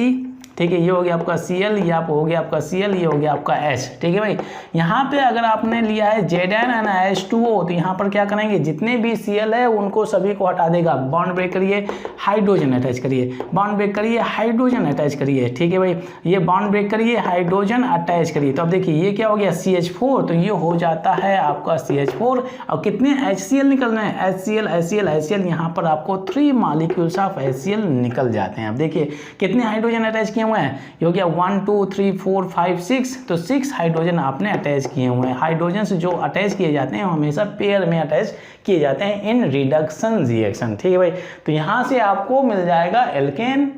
ठीक है, ये हो गया आपका Cl, ये आप हो गया आपका Cl, ये हो गया आपका H। ठीक है भाई, यहाँ पे अगर आपने लिया है Zn तो यहाँ पर क्या करेंगे, जितने भी Cl है उनको सभी को हटा देगा। बॉन्ड ब्रेक करिए, हाइड्रोजन अटैच करिए, बॉन्ड ब्रेक करिए, हाइड्रोजन अटैच करिए। ठीक है भाई, ये बॉन्ड ब्रेक करिए, हाइड्रोजन अटैच करिए। तो अब देखिए ये क्या हो गया CH4, तो ये हो जाता है आपका CH4। और कितने HCl निकल रहे हैं, HCl, यहाँ पर आपको 3 मॉलिक्यूल्स ऑफ HCl निकल जाते हैं। अब देखिए कितने हाइड्रोजन अटैच किए हुए हैं, ये हो गया 1 2 3 4 5 6, तो 6 हाइड्रोजन आपने अटैच किए हुए हैं। हाइड्रोजन से जो अटैच किए जाते हैं हमेशा पेयर में अटैच किए जाते हैं इन रिडक्शन रिएक्शन। ठीक है भाई, तो यहाँ से आपको मिल जाएगा एल्केन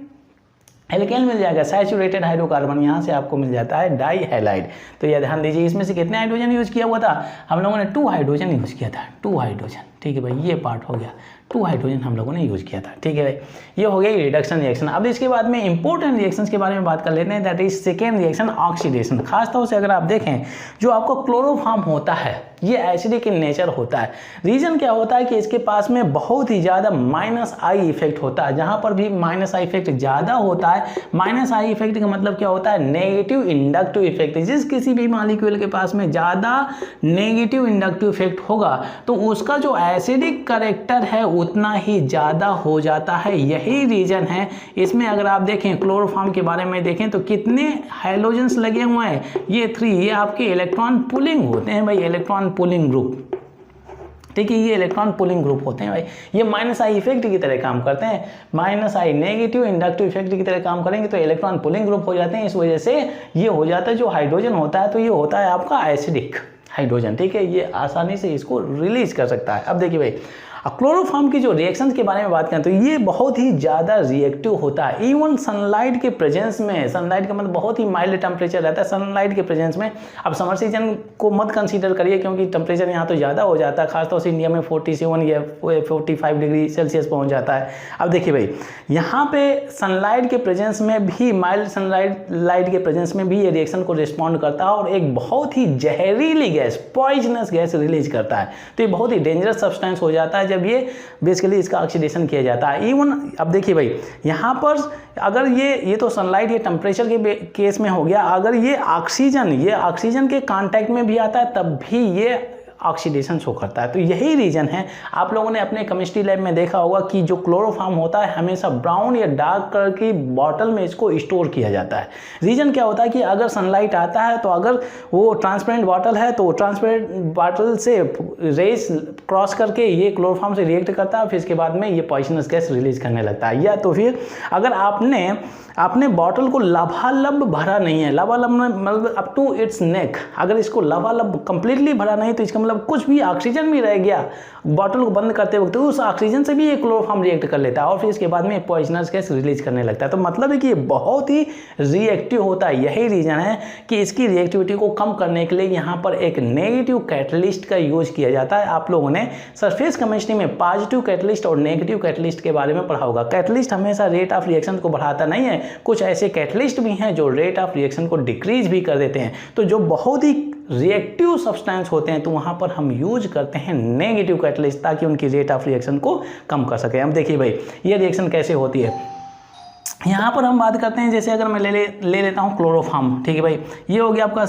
मिल जाएगा, सैचुरेटेड हाइड्रोकार्बन यहाँ से आपको मिल जाता है डाई हैलाइड। तो ये ध्यान दीजिए, इसमें से कितने हाइड्रोजन यूज किया हुआ था, हम लोगों ने 2 हाइड्रोजन यूज किया था, 2 हाइड्रोजन। ठीक है भाई, ये पार्ट हो गया, 2 हाइड्रोजन हम लोगों ने यूज किया था। ठीक है भाई, ये हो गई रिडक्शन रिएक्शन। अब इसके बाद में इंपॉर्टेंट रिएक्शंस के बारे में बात कर लेते हैं, that is second reaction oxidation. खासतौर से अगर आप देखें जो आपको क्लोरोफॉर्म होता है ये एसिडिक इन नेचर होता है। रीजन क्या होता है कि इसके पास में बहुत ही ज़्यादा -I इफेक्ट होता है। जहाँ पर भी -I इफेक्ट ज़्यादा होता है, -I इफेक्ट का मतलब क्या होता है, नेगेटिव इंडक्टिव इफेक्ट। जिस किसी भी मॉलिक्यूल के पास में ज़्यादा नेगेटिव इंडक्टिव इफेक्ट होगा तो उसका जो एसिडिक कैरेक्टर है उतना ही ज़्यादा हो जाता है। यही रीजन है इसमें। अगर आप देखें क्लोरोफॉर्म के बारे में देखें तो कितने हैलोजेंस लगे हुए हैं, ये 3, ये आपके इलेक्ट्रॉन पुलिंग होते हैं भाई, इलेक्ट्रॉन पुलिंग ग्रुप। ठीक है, ये इलेक्ट्रॉन पुलिंग ग्रुप होते हैं भाई, ये -I इफेक्ट की तरह काम करते हैं। -I नेगेटिव इंडक्टिव इफेक्ट की तरह काम करेंगे तो इलेक्ट्रॉन पुलिंग ग्रुप हो जाते हैं। इस वजह से ये हो जाता है, जो हाइड्रोजन होता है तो ये होता है आपका एसिडिक हाइड्रोजन। ठीक है, ये आसानी से इसको रिलीज कर सकता है। अब देखिए भाई, क्लोरोफॉर्म की जो रिएक्शंस के बारे में बात करें तो ये बहुत ही ज़्यादा रिएक्टिव होता है। इवन सनलाइट के प्रेजेंस में, सनलाइट का मतलब बहुत ही माइल्ड टेम्परेचर रहता है सनलाइट के प्रेजेंस में। अब समर सीजन को मत कंसीडर करिए क्योंकि टेम्परेचर यहाँ तो ज़्यादा हो जाता है, खासतौर से इंडिया में 47 या 45 डिग्री सेल्सियस पहुँच जाता है। अब देखिए भाई, यहाँ पे सनलाइट के प्रेजेंस में भी, माइल्ड सनलाइट के प्रेजेंस में भी ये रिएक्शन को रिस्पॉन्ड करता है और एक बहुत ही जहरीली गैस, पॉइजनस गैस रिलीज करता है। तो ये बहुत ही डेंजरस सब्सटेंस हो जाता है जब ये बेसिकली इसका ऑक्सीडेशन किया जाता है। इवन अब देखिए भाई, यहाँ पर अगर ये तो सनलाइट ये टेम्परेचर के केस में हो गया, अगर ये ऑक्सीजन के कांटेक्ट में भी आता है तब भी ये ऑक्सीडेशन शो करता है। तो यही रीजन है, आप लोगों ने अपने केमिस्ट्री लैब में देखा होगा कि जो क्लोरोफॉर्म होता है हमेशा ब्राउन या डार्क कलर की बॉटल में इसको स्टोर किया जाता है। रीजन क्या होता है कि अगर सनलाइट आता है तो अगर वो ट्रांसपेरेंट बॉटल है तो ट्रांसपेरेंट बॉटल से रेस क्रॉस करके ये क्लोरोफॉर्म से रिएक्ट करता है, फिर इसके बाद में ये पॉइजनस गैस रिलीज करने लगता है। या तो फिर अगर आपने बॉटल को लबालब भरा नहीं है, लबालब मतलब अप टू इट्स नेक, अगर इसको लबालब कंप्लीटली भरा नहीं तो इसका मतलब कुछ भी ऑक्सीजन भी रह गया बॉटल को बंद करते वक्त, तो उस ऑक्सीजन से भी ये क्लोरोफॉर्म रिएक्ट कर लेता है और फिर इसके बाद में पॉइजनस गैस रिलीज करने लगता है। तो मतलब है कि ये बहुत ही रिएक्टिव होता है। यही रीजन है कि इसकी रिएक्टिविटी को कम करने के लिए यहाँ पर एक नेगेटिव कैटलिस्ट का यूज किया जाता है। आप लोगों ने सरफेस केमिस्ट्री में पॉजिटिव कैटलिस्ट और नेगेटिव कैटलिस्ट के बारे में पढ़ा होगा। कैटलिस्ट हमेशा रेट ऑफ रिएक्शन को बढ़ाता नहीं है, कुछ ऐसे कैटलिस्ट भी हैं जो रेट ऑफ रिएक्शन को डिक्रीज भी कर देते हैं। तो जो बहुत ही रिएक्टिव सब्सटेंस होते हैं तो वहां पर हम यूज करते हैं नेगेटिव कैटलिस्ट ताकि उनकी रेट ऑफ रिएक्शन को कम कर सकें। अब देखिए भाई, ये रिएक्शन कैसे होती है, यहाँ पर हम बात करते हैं, जैसे अगर मैं ले लेता हूँ क्लोरोफॉर्म। ठीक है भाई, ये हो गया आपका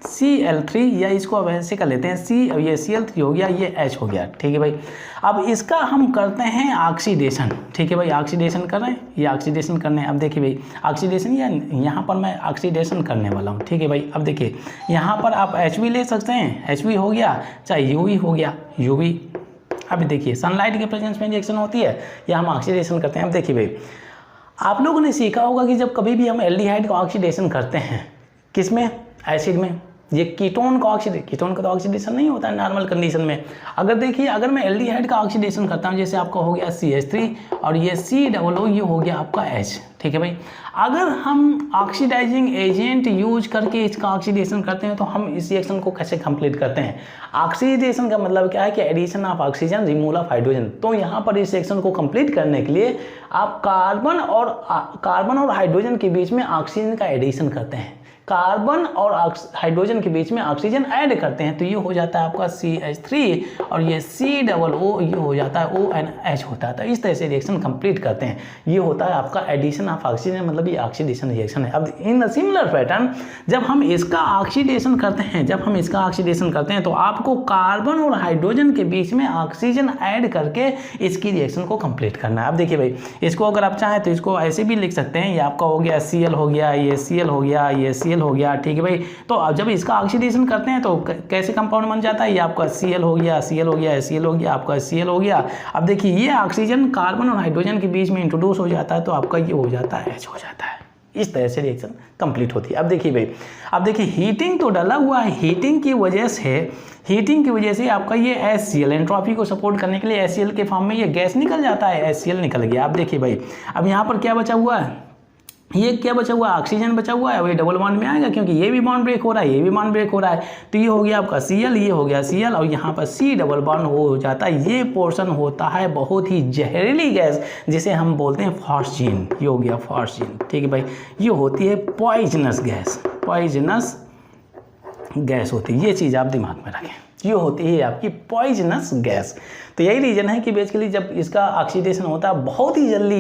Cl3 या इसको अब ऐसे कर लेते हैं C, ये Cl3 हो गया, ये H हो गया। ठीक है भाई, अब इसका हम करते हैं ऑक्सीडेशन। ठीक है भाई, ऑक्सीडेशन कर रहे हैं, ये ऑक्सीडेशन करने हैं। अब देखिए भाई, ऑक्सीडेशन या यहाँ पर मैं ऑक्सीडेशन करने वाला हूँ। ठीक है भाई, अब देखिए यहाँ पर आप HV ले सकते हैं, HV हो गया, चाहे UV हो गया, UV। अब देखिए सनलाइट के प्रेजेंस में रिएक्शन होती है या हम ऑक्सीडेशन करते हैं। अब देखिए भाई, आप लोगों ने सीखा होगा कि जब कभी भी हम एल्डिहाइड का ऑक्सीडेशन करते हैं, किसमें, एसिड में, ये कीटोन का तो ऑक्सीडेशन नहीं होता है नॉर्मल कंडीशन में। अगर देखिए, अगर मैं एल्डिहाइड का ऑक्सीडेशन करता हूँ, जैसे आपका हो गया CH3 और ये COO, ये हो गया आपका H। ठीक है भाई, अगर हम ऑक्सीडाइजिंग एजेंट यूज करके इसका ऑक्सीडेशन करते हैं तो हम इस रिएक्शन को कैसे कंप्लीट करते हैं। ऑक्सीडेशन का मतलब क्या है कि addition of oxygen, removal of hydrogen. तो यहाँ पर इस रिएक्शन को कंप्लीट करने के लिए आप कार्बन और हाइड्रोजन के बीच में ऑक्सीजन का एडिशन करते हैं। कार्बन और हाइड्रोजन के बीच में ऑक्सीजन ऐड करते हैं तो ये हो जाता है आपका CH3 और ये COO ये हो जाता है ONH होता है। तो इस तरह से रिएक्शन कंप्लीट करते हैं। ये होता है आपका एडिशन ऑफ ऑक्सीजन, मतलब ये ऑक्सीडेशन रिएक्शन है। अब इन सिमिलर पैटर्न जब हम इसका ऑक्सीडेशन करते हैं तो आपको कार्बन और हाइड्रोजन के बीच में ऑक्सीजन ऐड करके इसकी रिएक्शन को कंप्लीट करना है। अब देखिए भाई, इसको अगर आप चाहें तो इसको ऐसे भी लिख सकते हैं, ये आपका हो गया Cl हो गया, ये Cl हो गया, ये Cl हो गया, ठीक है भाई। तो अब जब इसका ऑक्सीडेशन करते हैं तो कैसे कंपाउंड बन जाता है, ये आपका Cl हो गया, Cl हो गया, Cl हो गया, आपका Cl हो गया। अब देखिए ये ऑक्सीजन कार्बन और हाइड्रोजन के बीच में इंट्रोड्यूस हो जाता है तो आपका ये हो जाता है H हो जाता है। इस तरह से रिएक्शन कंप्लीट होती है। अब देखिए भाई, अब देखिए हीटिंग तो डला हुआ है, हीटिंग की वजह से आपका ये HCl एंट्रोपी को सपोर्ट करने के लिए HCl के फॉर्म में ये गैस निकल जाता है, HCl निकल गया। अब देखिए भाई, अब यहाँ पर क्या बचा हुआ है, ये क्या बचा हुआ है, ऑक्सीजन बचा हुआ है, वही डबल बॉन्ड में आएगा क्योंकि ये भी बॉन्ड ब्रेक हो रहा है, ये भी बॉन्ड ब्रेक हो रहा है। तो ये हो गया आपका Cl, ये हो गया Cl और यहाँ पर C डबल बॉन्ड हो जाता है। ये पोर्शन होता है बहुत ही जहरीली गैस जिसे हम बोलते हैं फॉस्जीन, ये हो गया फॉस्जीन, ठीक है भाई। ये होती है पॉइजनस गैस होती है, ये चीज़ आप दिमाग में रखें, ये होती है आपकी पॉइजनस गैस। तो यही रीज़न है कि बेसिकली जब इसका ऑक्सीडेशन होता है बहुत ही जल्दी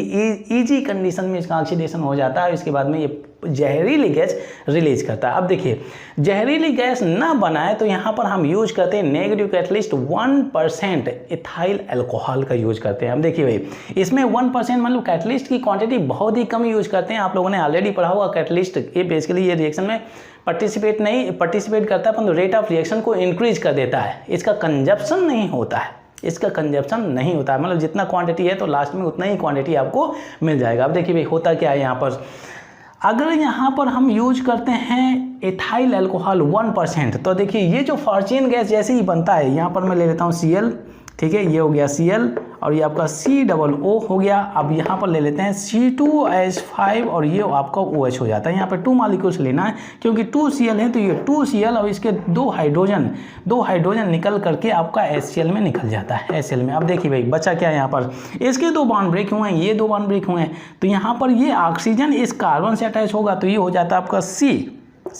इजी कंडीशन में इसका ऑक्सीडेशन हो जाता है, इसके बाद में ये जहरीली गैस रिलीज करता है। अब देखिए, जहरीली गैस ना बनाए तो यहाँ पर हम यूज करते हैं नेगेटिव कैटलिस्ट 1% इथाइल अल्कोहल का यूज करते हैं। अब देखिए भाई, इसमें 1% मतलब कैटलिस्ट की क्वांटिटी बहुत ही कम यूज करते हैं। आप लोगों ने ऑलरेडी पढ़ा हुआ कैटलिस्ट, ये बेसिकली ये रिएक्शन में पार्टिसिपेट करता है परंतु रेट ऑफ रिएक्शन को इंक्रीज कर देता है। इसका कंजप्शन नहीं होता है, मतलब जितना क्वांटिटी है तो लास्ट में उतना ही क्वांटिटी आपको मिल जाएगा। अब देखिए भाई, होता क्या है यहाँ पर, अगर यहाँ पर हम यूज करते हैं इथाइल अल्कोहल 1% तो देखिए ये जो फॉर्चून गैस जैसे ही बनता है, यहाँ पर मैं ले लेता हूँ Cl, ठीक है, ये हो गया Cl और ये आपका COO हो गया। अब यहाँ पर ले लेते हैं C2H5 और ये आपका OH हो जाता है। यहाँ पर 2 मॉलिक्यूल्स लेना है क्योंकि 2Cl है तो ये 2Cl और इसके दो हाइड्रोजन निकल करके आपका HCl में निकल जाता है, HCl में। अब देखिए भाई, बचा क्या है यहाँ पर, इसके 2 बॉन्ड ब्रेक हुए हैं, ये 2 बॉन्ड ब्रेक हुए हैं तो यहाँ पर ये ऑक्सीजन इस कार्बन से अटैच होगा तो ये हो जाता है आपका C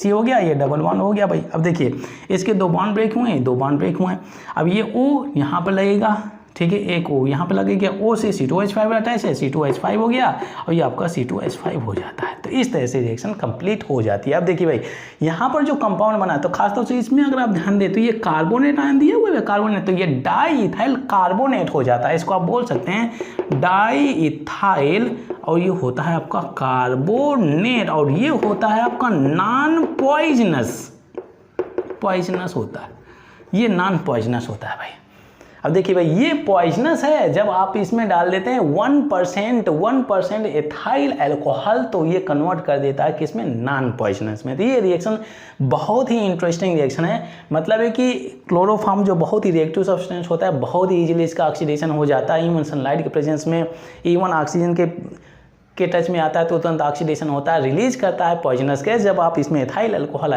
हो गया, ये डबल बॉन्ड हो गया भाई। अब देखिए, इसके 2 बॉन्ड ब्रेक हुए हैं, 2 बॉन्ड ब्रेक हुए हैं। अब ये O यहाँ पर लगेगा, ठीक है, एक O यहाँ पे लगेगा, O से C2H5 अटैच है, C2H5 हो गया और ये आपका C2H5 हो जाता है। तो इस तरह से रिएक्शन कंप्लीट हो जाती है। अब देखिए भाई, यहाँ पर जो कंपाउंड बना है तो खासतौर से इसमें अगर आप ध्यान दें तो ये कार्बोनेट आयन दिए हुए हैं, कार्बोनेट, तो ये डाई इथाइल कार्बोनेट हो जाता है। इसको आप बोल सकते हैं डाई इथाइल और ये होता है आपका कार्बोनेट और ये होता है आपका नॉन पॉइजनस होता है, ये नॉन पॉइजनस होता है भाई। अब देखिए भाई, ये पॉइजनस है जब आप इसमें डाल देते हैं 1% एथाइल अल्कोहल तो ये कन्वर्ट कर देता है किसमें, नॉन पॉइजनस में। तो ये रिएक्शन बहुत ही इंटरेस्टिंग रिएक्शन है, मतलब है कि क्लोरोफॉर्म जो बहुत ही रिएक्टिव सब्सटेंस होता है बहुत ही इजीली इसका ऑक्सीडेशन हो जाता है। इवन सनलाइट के प्रेजेंस में, इवन ऑक्सीजन के टच में आता है तो तुरंत ऑक्सीडेशन होता है, रिलीज करता है पॉइजनस गैस। जब आप इसमें एथाइल अल्कोहल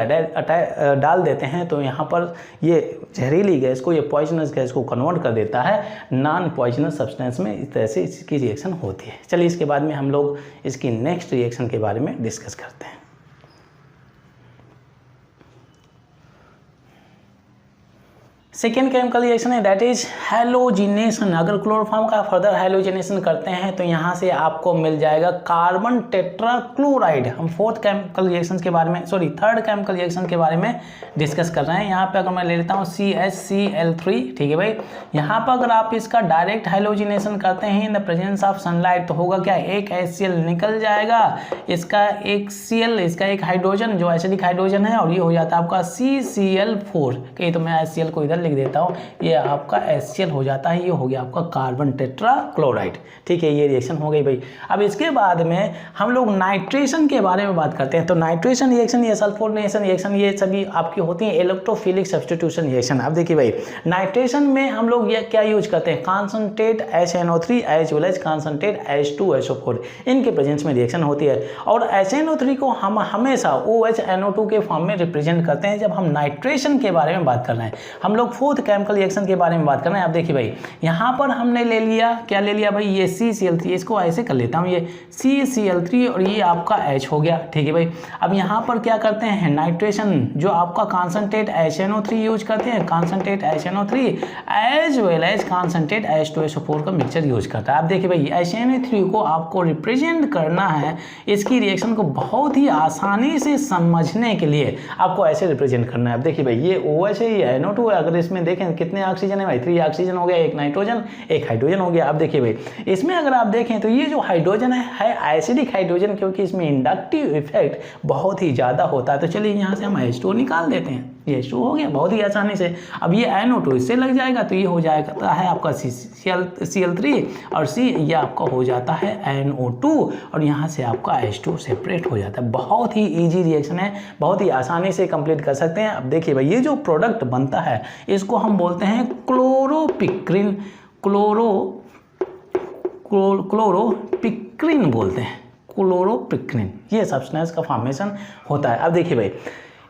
डाल देते हैं तो यहाँ पर ये जहरीली गैस को, ये पॉइजनस गैस को कन्वर्ट कर देता है नॉन पॉइजनस सब्सटेंस में। इस तरह से इसकी रिएक्शन होती है। चलिए इसके बाद में हम लोग इसकी नेक्स्ट रिएक्शन के बारे में डिस्कस करते हैं। सेकेंड केमिकल रिएक्शन है दैट इज हैलोजिनेशन। अगर क्लोरोफॉर्म का फर्दर हैलोजिनेशन करते हैं तो यहाँ से आपको मिल जाएगा कार्बन टेट्राक्लोराइड। हम थर्ड केमिकल रिएक्शन के बारे में डिस्कस कर रहे हैं। यहाँ पे अगर मैं ले लेता हूँ CHCl3, ठीक है भाई। यहाँ पर अगर आप इसका डायरेक्ट हैलोजिनेशन करते हैं in the presence of sunlight तो होगा क्या, एक HCl निकल जाएगा, इसका एक Cl, इसका एक हाइड्रोजन जो एसिडिक हाइड्रोजन है और ये हो जाता है आपका CCl4। कहीं तो मैं HCl को इधर लिख देता हूँ, ये आपका HCl हो जाता है, ये हो गया आपका कार्बन टेट्राक्लोराइड, ठीक है। ये रिएक्शन हो गई भाई। अब इसके बाद में हम लोग नाइट्रेशन के बारे में बात करते हैं। तो नाइट्रेशन रिएक्शन, ये सल्फोनेशन रिएक्शन, ये सभी आपकी होती है इलेक्ट्रोफिलिक सब्स्टिट्यूशन रिएक्शन। अब देखिए भाई, नाइट्रेशन में हम लोग ये क्या यूज करते हैं, concentrate HNO3 as well as concentrate H2SO4, इनके प्रेजेंस में रिएक्शन होती है। और HNO3 को हम हमेशा OHNO2 के फॉर्म में रिप्रेजेंट करते हैं जब हम नाइट्रेशन के बारे में बात कर रहे हैं। हम लोग फोर्थ केमिकल रिएक्शन के बारे में बात करना है। अब देखिए भाई यहाँ पर हमने ले लिया, क्या ले लिया भाई, ये CCl3, इसको ऐसे कर लेता हूँ, ये CCl3 और ये आपका H हो गया, ठीक है भाई। अब यहाँ पर क्या करते हैं, नाइट्रेशन जो आपका कॉन्सेंट्रेट HNO3 यूज करते हैं, concentrate HNO3 as well as concentrate H2SO4 का मिक्सचर यूज करता है। अब देखिए भाई HNO3 को आपको रिप्रेजेंट करना है, इसकी रिएक्शन को बहुत ही आसानी से समझने के लिए आपको ऐसे रिप्रेजेंट करना है। अब देखिए भाई ये OH है, ये NO2 है, अगर इसमें देखें कितने ऑक्सीजन है भाई, 3 ऑक्सीजन हो गया, 1 नाइट्रोजन 1 हाइड्रोजन हो गया। अब देखिए भाई इसमें अगर आप देखें तो ये जो हाइड्रोजन है एसिडिक हाइड्रोजन, क्योंकि इसमें इंडक्टिव इफेक्ट बहुत ही ज़्यादा होता है। तो चलिए यहाँ से हम H2 निकाल देते हैं, ये H2 हो गया बहुत ही आसानी से। अब ये NO2 इससे लग जाएगा तो ये हो जाएगा है आपका Cl3 और C ये आपका हो जाता है NO2 और यहाँ से आपका H2 सेपरेट हो जाता है। बहुत ही ईजी रिएक्शन है, बहुत ही आसानी से कंप्लीट कर सकते हैं। अब देखिए भाई ये जो प्रोडक्ट बनता है इसको हम बोलते हैं क्लोरोपिक्रिन, क्लोरोपिक्रिन बोलते हैं, क्लोरोपिक्रिन, ये सब्सटेंस का फॉर्मेशन होता है। अब देखिए भाई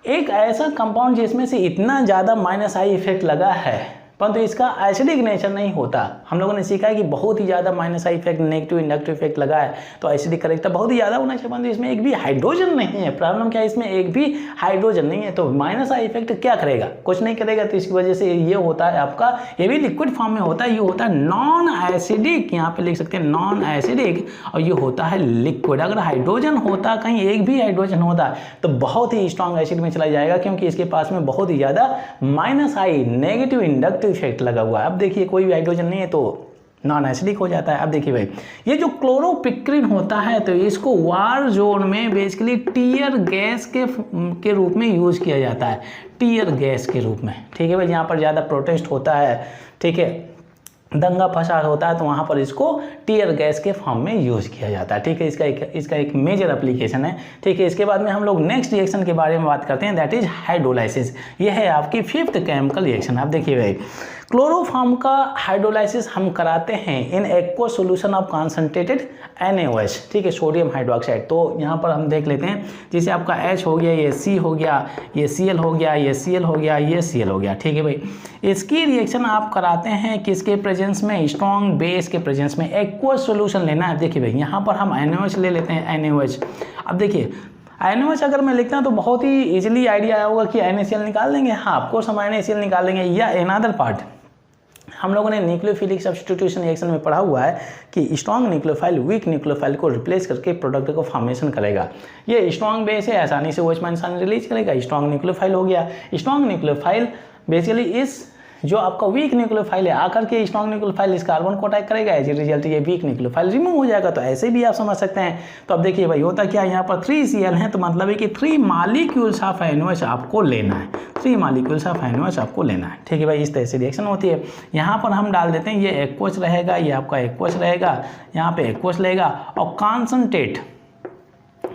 एक ऐसा कंपाउंड जिसमें से इतना ज़्यादा -I इफेक्ट लगा है परंतु इसका एसिडिक नेचर नहीं होता। हम लोगों ने सीखा है कि बहुत ही ज़्यादा -I effect, negative inductive effect लगा है तो एसिडिक करेक्टर बहुत ही ज़्यादा होना चाहिए, परंतु इसमें एक भी हाइड्रोजन नहीं है। प्रॉब्लम क्या है, इसमें एक भी हाइड्रोजन नहीं है तो -I इफेक्ट क्या करेगा, कुछ नहीं करेगा। तो इसकी वजह से ये होता है आपका, ये भी लिक्विड फॉर्म में होता है, ये होता है नॉन एसिडिक, यहाँ पे लिख सकते हैं नॉन एसिडिक, और ये होता है लिक्विड। अगर हाइड्रोजन होता, कहीं एक भी हाइड्रोजन होता तो बहुत ही स्ट्रॉन्ग एसिड में चला जाएगा, क्योंकि इसके पास में बहुत ही ज़्यादा -I नेगेटिव इंडक्टिव इफेक्ट लगा हुआ है। अब देखिए कोई भी हाइड्रोजन नहीं है तो नॉन एसिडिक हो जाता है। अब देखिए भाई ये जो क्लोरोपिक्रिन होता है तो इसको वार जोन में बेसिकली टीयर गैस के रूप में यूज किया जाता है, टीयर गैस के रूप में, ठीक है भाई। यहाँ पर ज़्यादा प्रोटेस्ट होता है, ठीक है, दंगा फसाद होता है तो वहाँ पर इसको टीयर गैस के फॉर्म में यूज़ किया जाता है, ठीक है। इसका एक मेजर एप्लीकेशन है, ठीक है। इसके बाद में हम लोग नेक्स्ट रिएक्शन के बारे में बात करते हैं, दैट इज हाइड्रोलाइसिस। ये है आपकी 5th केमिकल रिएक्शन। आप देखिए भाई क्लोरोफॉर्म का हाइड्रोलाइसिस हम कराते हैं in aqua solution of concentrated NaOH, ठीक है, सोडियम हाइड्रोक्साइड। तो यहाँ पर हम देख लेते हैं, जैसे आपका H हो गया, ये C हो गया, ये Cl हो गया, ये Cl हो गया, ये Cl हो गया, ठीक है भाई। इसकी रिएक्शन आप कराते हैं किसके प्रेजेंस में, स्ट्रॉन्ग बेस के प्रेजेंस में। एक्वा सॉल्यूशन लेना है। देखिए भाई यहाँ पर हम NaOH ले लेते हैं, NaOH। अब देखिए NaOH अगर मैं लिखता हूँ तो बहुत ही इजीली आइडिया आया होगा कि NaCl निकाल देंगे। हाँ, आपको हम NaCl निकाल देंगे, या अनदर पार्ट हम लोगों ने न्यूक्लियोफिलिक सब्स्टिट्यूशन रिएक्शन में पढ़ा हुआ है कि स्ट्रॉन्ग न्यूक्लियोफाइल वीक न्यूक्लियोफाइल को रिप्लेस करके प्रोडक्ट को फॉर्मेशन करेगा। ये स्ट्रॉन्ग बेस है, आसानी से OH माइनस रिलीज करेगा, स्ट्रॉन्ग न्यूक्लियोफाइल हो गया। स्ट्रॉन्ग न्यूक्लियोफाइल बेसिकली इस जो आपका वीक न्यूक्लियोफाइल है आकर के स्ट्रॉन्ग न्यूक्लियोफाइल इस कार्बन को अटैक करेगा, एज ए रिजल्ट ये वीक न्यूक्लियोफाइल रिमूव हो जाएगा। तो ऐसे भी आप समझ सकते हैं। तो अब देखिए भाई होता क्या, यहाँ पर 3Cl है तो मतलब है कि 3 मॉलिक्यूल्स ऑफ NaOH आपको लेना है, 3 मॉलिक्यूल्स ऑफ NaOH आपको लेना है, ठीक है भाई। इस तरह से रिएक्शन होती है। यहाँ पर हम डाल देते हैं, ये एक्वस रहेगा, ये आपका एक्वस रहेगा, यहाँ पे एक्वस रहेगा, और कॉन्सनट्रेट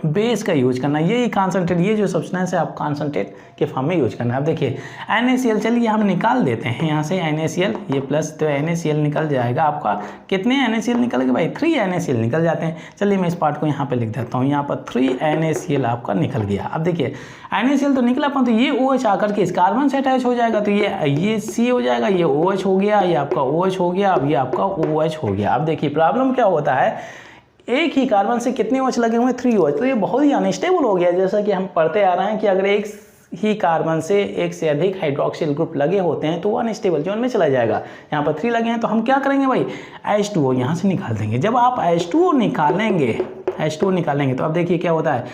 बेस का यूज करना, यही कॉन्सेंट्रेट, ये जो सब्सटेंस है आप कॉन्सेंट्रेट के फॉर्म में यूज करना है। अब देखिए NaCl, चलिए हम निकाल देते हैं यहाँ से NaCl, ये प्लस तो NaCl निकल जाएगा आपका। कितने NaCl निकल गए भाई, 3 NaCl निकल जाते हैं। चलिए मैं इस पार्ट को यहाँ पे लिख देता हूँ, यहाँ पर 3 NaCl आपका निकल गया। अब देखिए NaCl तो निकला तो ये OH आकर के इस कार्बन से अटैच हो जाएगा, तो ये C हो जाएगा, ये OH हो गया, ये आपका OH हो गया, अब ये आपका OH हो गया। अब देखिए प्रॉब्लम क्या होता है, एक ही कार्बन से कितने OH लगे हुए हैं, 3 OH, तो ये बहुत ही अनस्टेबल हो गया। जैसा कि हम पढ़ते आ रहे हैं कि अगर एक ही कार्बन से एक से अधिक हाइड्रोक्सिल ग्रुप लगे होते हैं तो वो अनस्टेबल जोन में चला जाएगा। यहाँ पर 3 लगे हैं तो हम क्या करेंगे भाई, H2O यहाँ से निकाल देंगे। जब आप H2O निकालेंगे तो अब देखिए क्या होता है,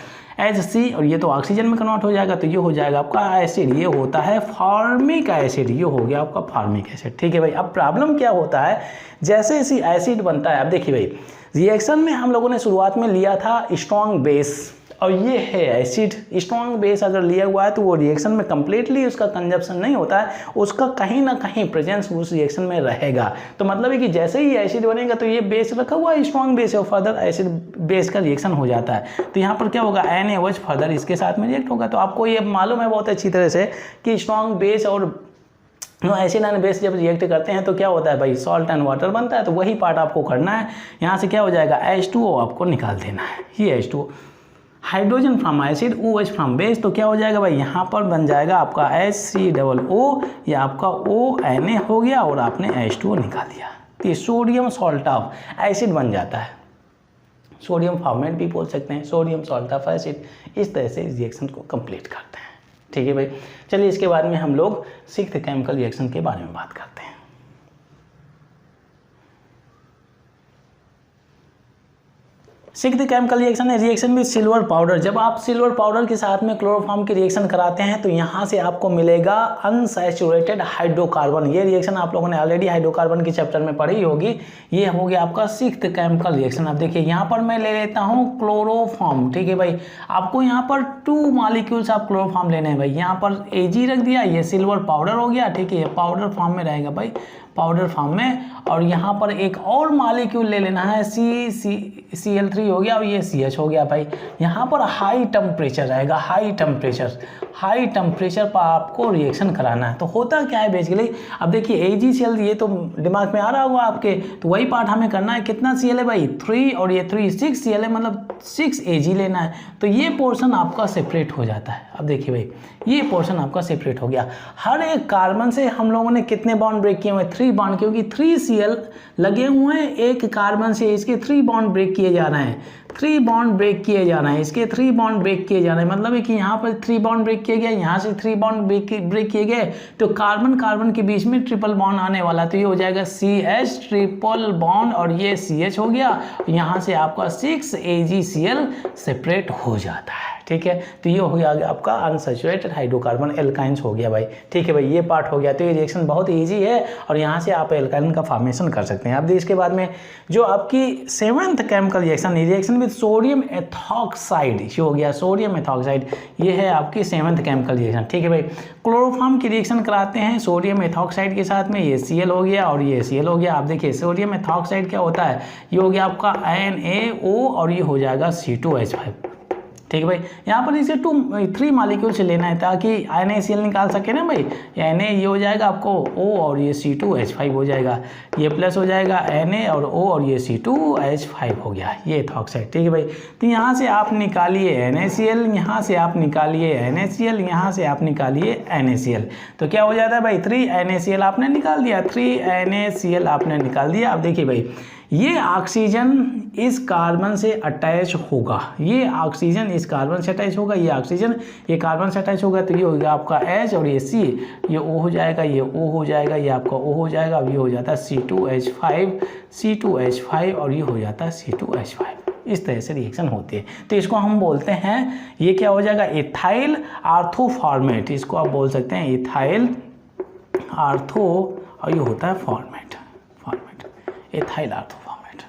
HC, और ये तो ऑक्सीजन में कन्वर्ट हो जाएगा, तो ये हो जाएगा आपका एसिड, ये होता है फॉर्मिक एसिड, ये हो गया आपका फॉर्मिक एसिड, ठीक है भाई। अब प्रॉब्लम क्या होता है, जैसे जैसे एसिड बनता है, अब देखिए भाई रिएक्शन में हम लोगों ने शुरुआत में लिया था स्ट्रॉन्ग बेस, और ये है एसिड। स्ट्रॉन्ग बेस अगर लिया हुआ है तो वो रिएक्शन में कंप्लीटली उसका कंजप्शन नहीं होता है, उसका कहीं ना कहीं प्रेजेंस उस रिएक्शन में रहेगा। तो मतलब है कि जैसे ही एसिड बनेगा तो ये बेस रखा हुआ है, स्ट्रॉन्ग बेस है, और फर्दर एसिड बेस का रिएक्शन हो जाता है। तो यहाँ पर क्या होगा, NaOH फर्दर इसके साथ में रिएक्ट होगा। तो आपको ये मालूम है बहुत अच्छी तरह से कि स्ट्रॉन्ग बेस और एसिड एंड बेस जब रिएक्ट करते हैं तो क्या होता है भाई, सॉल्ट एंड वाटर बनता है। तो वही पार्ट आपको करना है। यहाँ से क्या हो जाएगा, H2O आपको निकाल देना है, ये H2O। Hydrogen from acid, OH from base, तो क्या हो जाएगा भाई, यहाँ पर बन जाएगा आपका HCOO, ये आपका ONA हो गया और आपने H2O निकाल दिया, तो ये सोडियम सॉल्ट ऑफ एसिड बन जाता है, सोडियम फॉर्मेट भी बोल सकते हैं, सोडियम सॉल्ट ऑफ एसिड। इस तरह से इस रिएक्शन को कंप्लीट करते हैं। ठीक है भाई, चलिए इसके बाद में हम लोग 6th केमिकल रिएक्शन के बारे में बात करते हैं। 6th केमिकल रिएक्शन है रिएक्शन विद सिल्वर पाउडर। जब आप सिल्वर पाउडर के साथ में क्लोरोफॉर्म की रिएक्शन कराते हैं तो यहाँ से आपको मिलेगा अनसैचुरेटेड हाइड्रोकार्बन। ये रिएक्शन आप लोगों ने ऑलरेडी हाइड्रोकार्बन के चैप्टर में पढ़ी होगी। ये हो गया आपका 6th केमिकल रिएक्शन। अब देखिए यहाँ पर मैं ले लेता हूँ क्लोरोफॉर्म। ठीक है भाई, आपको यहाँ पर 2 मॉलिक्यूल्स आप क्लोरोफॉर्म लेने हैं भाई। यहाँ पर Ag रख दिया, ये सिल्वर पाउडर हो गया। ठीक है, पाउडर फॉर्म में रहेगा भाई, पाउडर फॉर्म में। और यहाँ पर एक और मॉलिक्यूल ले लेना है, Cl3 हो गया और ये CH हो गया भाई। यहाँ पर हाई टेम्परेचर रहेगा, हाई टेम्परेचर पर आपको रिएक्शन कराना है। तो होता क्या है बेसिकली, अब देखिए AgCl, ये तो दिमाग में आ रहा होगा आपके, तो वही पार्ट हमें करना है। कितना Cl है भाई, 3 और ये 3 6 Cl है, मतलब 6 Ag लेना है। तो ये पोर्शन आपका सेपरेट हो जाता है। अब देखिए भाई, ये पोर्शन आपका सेपरेट हो गया। हर एक कार्बन से हम लोगों ने कितने बॉन्ड ब्रेक किए हुए हैं, 3 बॉन्ड, क्योंकि 3 Cl लगे हुए हैं एक कार्बन से, इसके 3 बॉन्ड ब्रेक किए जा रहे हैं, 3 बॉन्ड ब्रेक किए जा रहे हैं, इसके 3 बॉन्ड ब्रेक किए जा रहे हैं। मतलब है कि यहाँ पर 3 बॉन्ड ब्रेक किए गए, यहाँ से 3 बॉन्ड ब्रेक किए गए, तो कार्बन के बीच में ट्रिपल बॉन्ड आने वाला, तो ये हो जाएगा CH ट्रिपल बॉन्ड और ये CH हो गया। यहाँ से आपका 6 AgCl सेपरेट हो जाता है। ठीक है, तो ये हो गया आपका अनसैचुरेटेड हाइड्रोकार्बन एल्काइंस हो गया भाई। ठीक है भाई, ये पार्ट हो गया। तो ये रिएक्शन बहुत इजी है और यहाँ से आप एल्काइन का फॉर्मेशन कर सकते हैं। अब इसके बाद में जो आपकी 7th chemical reaction with sodium ethoxide, ये हो गया सोडियम एथॉक्साइड, ये है आपकी 7th केमिकल रिएक्शन। ठीक है भाई, क्लोरोफॉर्म की रिएक्शन कराते हैं सोडियम एथॉक्साइड के साथ में, ये Cl हो गया और ये Cl हो गया। आप देखिए सोडियम एथॉक्साइड क्या होता है, ये हो गया आपका NaO और ये हो जाएगा C2H5। ठीक है भाई, यहाँ पर इसे 3 मॉलिक्यूल से लेना है ताकि NaCl निकाल सके ना भाई। Na ये हो जाएगा आपको O और ये C2H5 हो जाएगा, ये प्लस हो जाएगा Na और O और ये C2H5 हो गया, ये एथॉक्साइड। ठीक है भाई, तो यहाँ से आप निकालिए NaCl, यहाँ से आप निकालिए NaCl, यहाँ से आप निकालिए NaCl, तो क्या हो जाता है भाई, 3 NaCl आपने निकाल दिया, 3 NaCl आपने निकाल दिया। अब देखिए भाई, ये ऑक्सीजन इस कार्बन से अटैच होगा, ये ऑक्सीजन इस कार्बन से अटैच होगा, ये ऑक्सीजन ये कार्बन से अटैच होगा, तो ये होगा आपका H और ये C, ये O हो जाएगा, ये O हो जाएगा, ये आपका O हो जाएगा। अब ये हो जाता है C2H5 और ये हो जाता है C2H5। इस तरह से रिएक्शन होती है। तो इसको हम बोलते हैं, ये क्या हो जाएगा, इथाइल आर्थो फॉर्मेट, इसको आप बोल सकते हैं इथाइल आर्थो, और ये होता है फॉर्मेट, इथाइल आर्थो फॉर्मेट।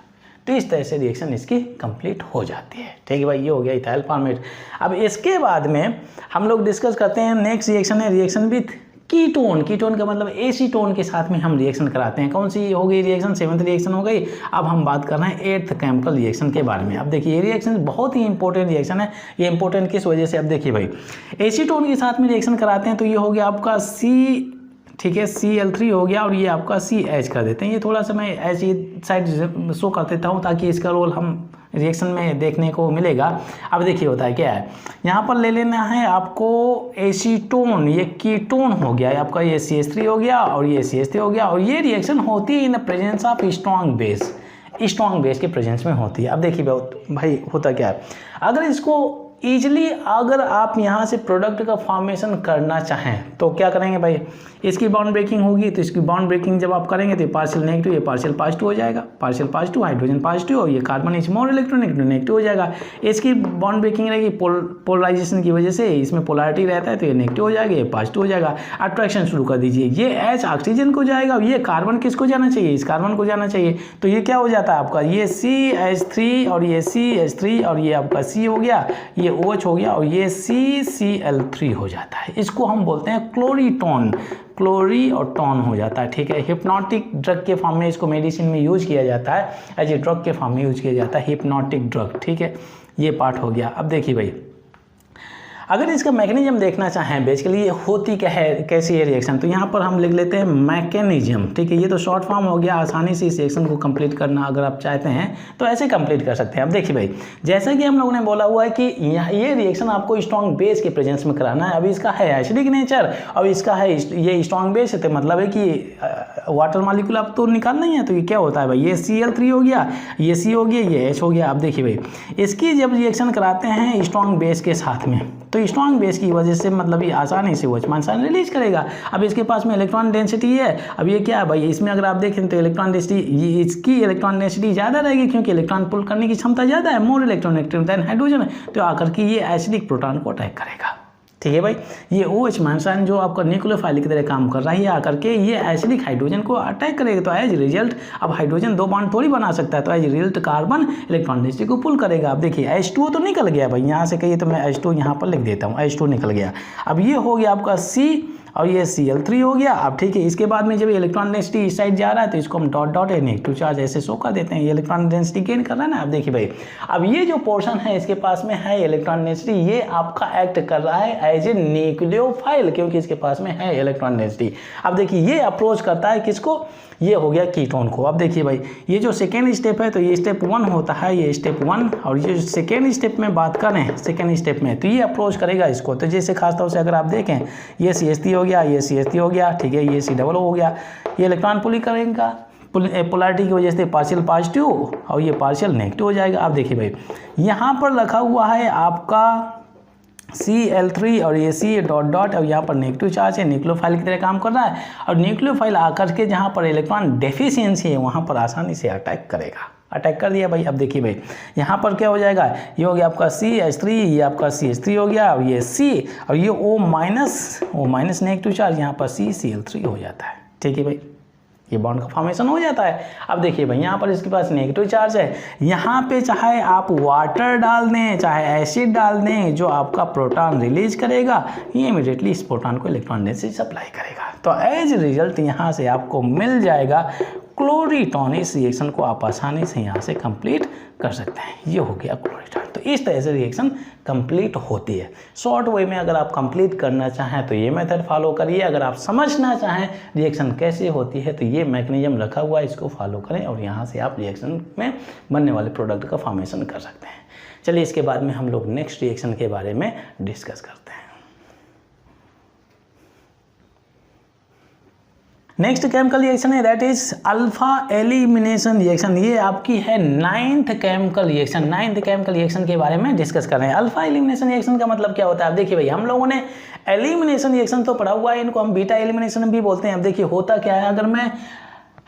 तो इस तरह से रिएक्शन इसकी कंप्लीट हो जाती है। ठीक है भाई, ये हो गया इथाइल फॉर्मेट। अब इसके बाद में हम लोग डिस्कस करते हैं नेक्स्ट रिएक्शन है रिएक्शन विथ कीटोन। कीटोन का मतलब एसीटोन के साथ में हम रिएक्शन कराते हैं। कौन सी हो गई रिएक्शन, 7th रिएक्शन हो गई। अब हम बात कर रहे हैं 8th केमिकल रिएक्शन के बारे में। अब देखिए ये रिएक्शन बहुत ही इंपॉर्टेंट रिएक्शन है। ये इंपॉर्टेंट किस वजह से, अब देखिए भाई, एसीटोन के साथ में रिएक्शन कराते हैं तो ये हो गया आपका ठीक है Cl3 हो गया और ये आपका CH कर देते हैं। ये थोड़ा सा मैं ऐसी साइड शो कर देता हूँ ताकि इसका रोल हम रिएक्शन में देखने को मिलेगा। अब देखिए होता है क्या है, यहाँ पर ले लेना है आपको एसीटोन, ये कीटोन हो गया आपका, ये CH3 हो गया और ये CH3 हो गया। और ये रिएक्शन होती है in the presence of strong base के प्रेजेंस में होती है। अब देखिए भाई होता क्या है, अगर इसको ईजिली अगर आप यहाँ से प्रोडक्ट का फॉर्मेशन करना चाहें तो क्या करेंगे भाई, इसकी बॉन्ड ब्रेकिंग होगी, तो इसकी बॉन्ड ब्रेकिंग जब आप करेंगे तो ये पार्शियल नेगेटिव, ये पार्शियल पॉजिटिव हो जाएगा, पार्शियल पॉजिटिव हाइड्रोजन पॉजिटिव और ये carbon is more electron negative हो जाएगा। इसकी बॉन्ड ब्रेकिंग रहेगी पोलराइजेशन की वजह से, इसमें पोलैरिटी रहता है तो ये नेगेटिव हो जाएगा, ये पॉजिटिव हो जाएगा। अट्रैक्शन शुरू कर दीजिए, ये H ऑक्सीजन को जाएगा, ये कार्बन किसको जाना चाहिए, इस कार्बन को जाना चाहिए। तो ये क्या हो जाता है आपका, ये CH3 और ये CH3 और ये आपका C हो गया, ये OH हो गया और ये CCl3 हो जाता है। इसको हम बोलते हैं क्लोरीटोन, क्लोरी और टोन हो जाता है। ठीक है, हिप्नोटिक ड्रग के फॉर्म में इसको मेडिसिन में यूज किया जाता है, एज ए ड्रग के फॉर्म में यूज किया जाता है, हिप्नोटिक ड्रग। ठीक है, ये पार्ट हो गया। अब देखिए भाई, अगर इसका मैकेनिज्म देखना चाहें बेसिकली ये होती क्या है, कैसी है रिएक्शन, तो यहाँ पर हम लिख लेते हैं मैकेनिज्म, ठीक है। ये तो शॉर्ट फॉर्म हो गया, आसानी से इस रिएक्शन को कंप्लीट करना अगर आप चाहते हैं तो ऐसे कंप्लीट कर सकते हैं। अब देखिए भाई, जैसा कि हम लोगों ने बोला हुआ है कि ये रिएक्शन आपको स्ट्रॉन्ग बेस के प्रेजेंस में कराना है। अभी इसका है एसिडिक नेचर और इसका है ये स्ट्रॉन्ग बेस है, तो मतलब है कि वाटर मॉलिक्यूल आप तो निकालना ही है। तो ये क्या होता है भाई, ये Cl3 हो गया, ये C हो गया, ये H हो गया। अब देखिए भाई, इसकी जब रिएक्शन कराते हैं स्ट्रॉन्ग बेस के साथ में, तो स्ट्रॉन्ग बेस की वजह से मतलब ये आसानी से OH- साइन रिलीज करेगा। अब इसके पास में इलेक्ट्रॉन डेंसिटी है। अब ये क्या है भाई, इसमें अगर आप देखें तो इलेक्ट्रॉन डेंसिटी, इसकी इलेक्ट्रॉन डेंसिटी ज़्यादा रहेगी क्योंकि इलेक्ट्रॉन पुल करने की क्षमता ज़्यादा है, मोर इलेक्ट्रोनेगेटिव देन हाइड्रोजन, तो आकर के ये एसिडिक प्रोटॉन को अटैक करेगा। ठीक है भाई, ये OH- साइन जो आपका न्यूक्लियोफाइल की तरह काम कर रहा है, ये आकर के ये एसिडिक हाइड्रोजन को अटैक करेगा। तो एज रिजल्ट अब हाइड्रोजन 2 बॉन्ड थोड़ी बना सकता है, तो as result carbon electron density को पुल करेगा। अब देखिए H2O तो निकल गया भाई, यहाँ से कहिए तो मैं H2 यहाँ पर लिख देता हूँ, H2 निकल गया। अब ये हो गया आपका C और ये Cl3 हो गया। अब ठीक है, इसके बाद में जब इलेक्ट्रॉन डेंसिटी इस साइड जा रहा है तो इसको हम डॉट डॉट नेगेटिव चार्ज ऐसे शो कर देते हैं, ये इलेक्ट्रॉन डेंसिटी गेन कर रहा है ना। अब देखिए भाई, अब ये जो पोर्शन है इसके पास में है इलेक्ट्रॉन डेंसिटी, ये आपका एक्ट कर रहा है एज ए न्यूक्लियोफाइल क्योंकि इसके पास में है इलेक्ट्रॉन डेंसिटी। अब देखिए ये अप्रोच करता है किसको, ये हो गया कीटोन को। अब देखिए भाई, ये जो सेकेंड स्टेप है तो ये स्टेप 1 होता है, ये स्टेप 1, और ये सेकेंड स्टेप में बात करें सेकेंड स्टेप में तो ये अप्रोच करेगा इसको। तो जैसे खासतौर से अगर आप देखें, ये CH3 हो गया, ये CH3 हो गया, ठीक है, ये C डबल हो गया, ये इलेक्ट्रॉन पुलिंग करेगा, पोलैरिटी की वजह से पार्शियल पॉजिटिव और ये पार्शियल नेगेटिव हो जाएगा। अब देखिए भाई, यहाँ पर रखा हुआ है आपका Cl3 और ये C डॉट डॉट, और यहाँ पर नेगेटिव चार्ज है, न्यूक्लियोफाइल की तरह काम कर रहा है, और न्यूक्लियोफाइल आकर के जहाँ पर इलेक्ट्रॉन डेफिशिएंसी है वहाँ पर आसानी से अटैक करेगा। अटैक कर दिया भाई। अब देखिए भाई, यहाँ पर क्या हो जाएगा, ये हो गया आपका CH3, ये आपका CH3 हो गया, और ये C और ये O माइनस नेगेटिव चार्ज, यहाँ पर CCl3 हो जाता है। ठीक है भाई, ये बॉन्ड का फॉर्मेशन हो जाता है। अब देखिए भाई, यहाँ पर इसके पास नेगेटिव चार्ज है, यहाँ पे चाहे आप वाटर डाल दें चाहे एसिड डाल दें, जो आपका प्रोटॉन रिलीज करेगा ये इमीडिएटली इस प्रोटॉन को इलेक्ट्रॉन डेंसिटी सप्लाई करेगा। तो एज रिजल्ट यहाँ से आपको मिल जाएगा क्लोरीटॉन। इस रिएक्शन को आप आसानी से यहाँ से कंप्लीट कर सकते हैं। ये हो गया क्लोरीटॉन। तो इस तरह से रिएक्शन कंप्लीट होती है। शॉर्ट वे में अगर आप कंप्लीट करना चाहें तो ये मेथड फॉलो करिए, अगर आप समझना चाहें रिएक्शन कैसे होती है तो ये मैकेनिज्म रखा हुआ है, इसको फॉलो करें और यहाँ से आप रिएक्शन में बनने वाले प्रोडक्ट का फॉर्मेशन कर सकते हैं। चलिए, इसके बाद में हम लोग नेक्स्ट रिएक्शन के बारे में डिस्कस करते हैं। नेक्स्ट केमिकल रिएक्शन है that is alpha elimination reaction. ये आपकी है 9th chemical reaction. 9th chemical reaction के बारे में डिस्कस कर रहे हैं। अल्फा एलिमिनेशन रिएक्शन का मतलब क्या होता है? अब देखिए भाई, हम लोगों ने एलिमिनेशन रिएक्शन तो पढ़ा हुआ है, इनको हम बीटा एलिमिनेशन भी बोलते हैं। अब देखिए होता क्या है, अगर मैं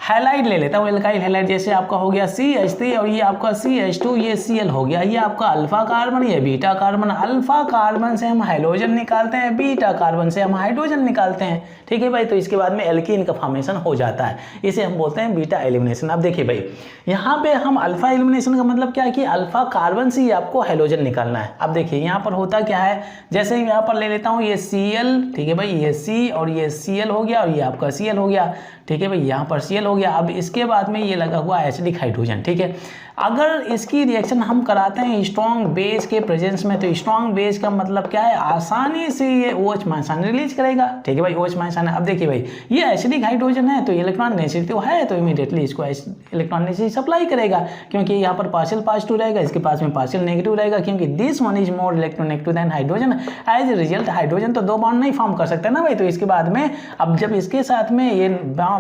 हैलाइड ले लेता हूँ, एल्काइल हैलाइड, जैसे आपका हो गया CH3 और ये आपका CH2, ये Cl हो गया, ये आपका अल्फा कार्बन, ये बीटा कार्बन। अल्फा कार्बन से हम हाइड्रोजन निकालते हैं, बीटा कार्बन से हम हाइड्रोजन निकालते हैं। ठीक है भाई, तो इसके बाद में एल्कीन का फॉर्मेशन हो जाता है, इसे हम बोलते हैं बीटा एलिमिनेशन। अब देखिए भाई, यहाँ पे हम अल्फा एलिमिनेशन का मतलब क्या है कि अल्फा कार्बन से ही आपको हाइड्रोजन निकालना है। अब देखिए यहाँ पर होता क्या है, जैसे ही यहाँ पर ले लेता हूँ ये Cl, ठीक है भाई, ये C और ये Cl हो गया और ये आपका Cl हो गया। ठीक है भाई, यहाँ पर Cl हो गया। अब इसके बाद में ये लगा हुआ एसिडिक हाइड्रोजन। ठीक है, अगर इसकी रिएक्शन हम कराते हैं स्ट्रॉन्ग बेस के प्रेजेंस में, तो स्ट्रॉन्ग बेस का मतलब क्या है, आसानी से ये OH- आयन रिलीज करेगा। ठीक है भाई, OH- आयन। अब देखिए भाई, ये एसिडिक हाइड्रोजन है तो इलेक्ट्रॉन डेंसिटी है, तो इमीडिएटली इसको इलेक्ट्रॉन डेंसिटी सप्लाई करेगा, क्योंकि यहाँ पर पार्शियल पॉजिटिव रहेगा, इसके पास में पार्शियल नेगेटिव रहेगा, क्योंकि this one is more electronegative than hydrogen. As a result hydrogen तो 2 बॉन्ड नहीं फॉर्म कर सकता ना भाई, तो इसके बाद में अब जब इसके साथ में ये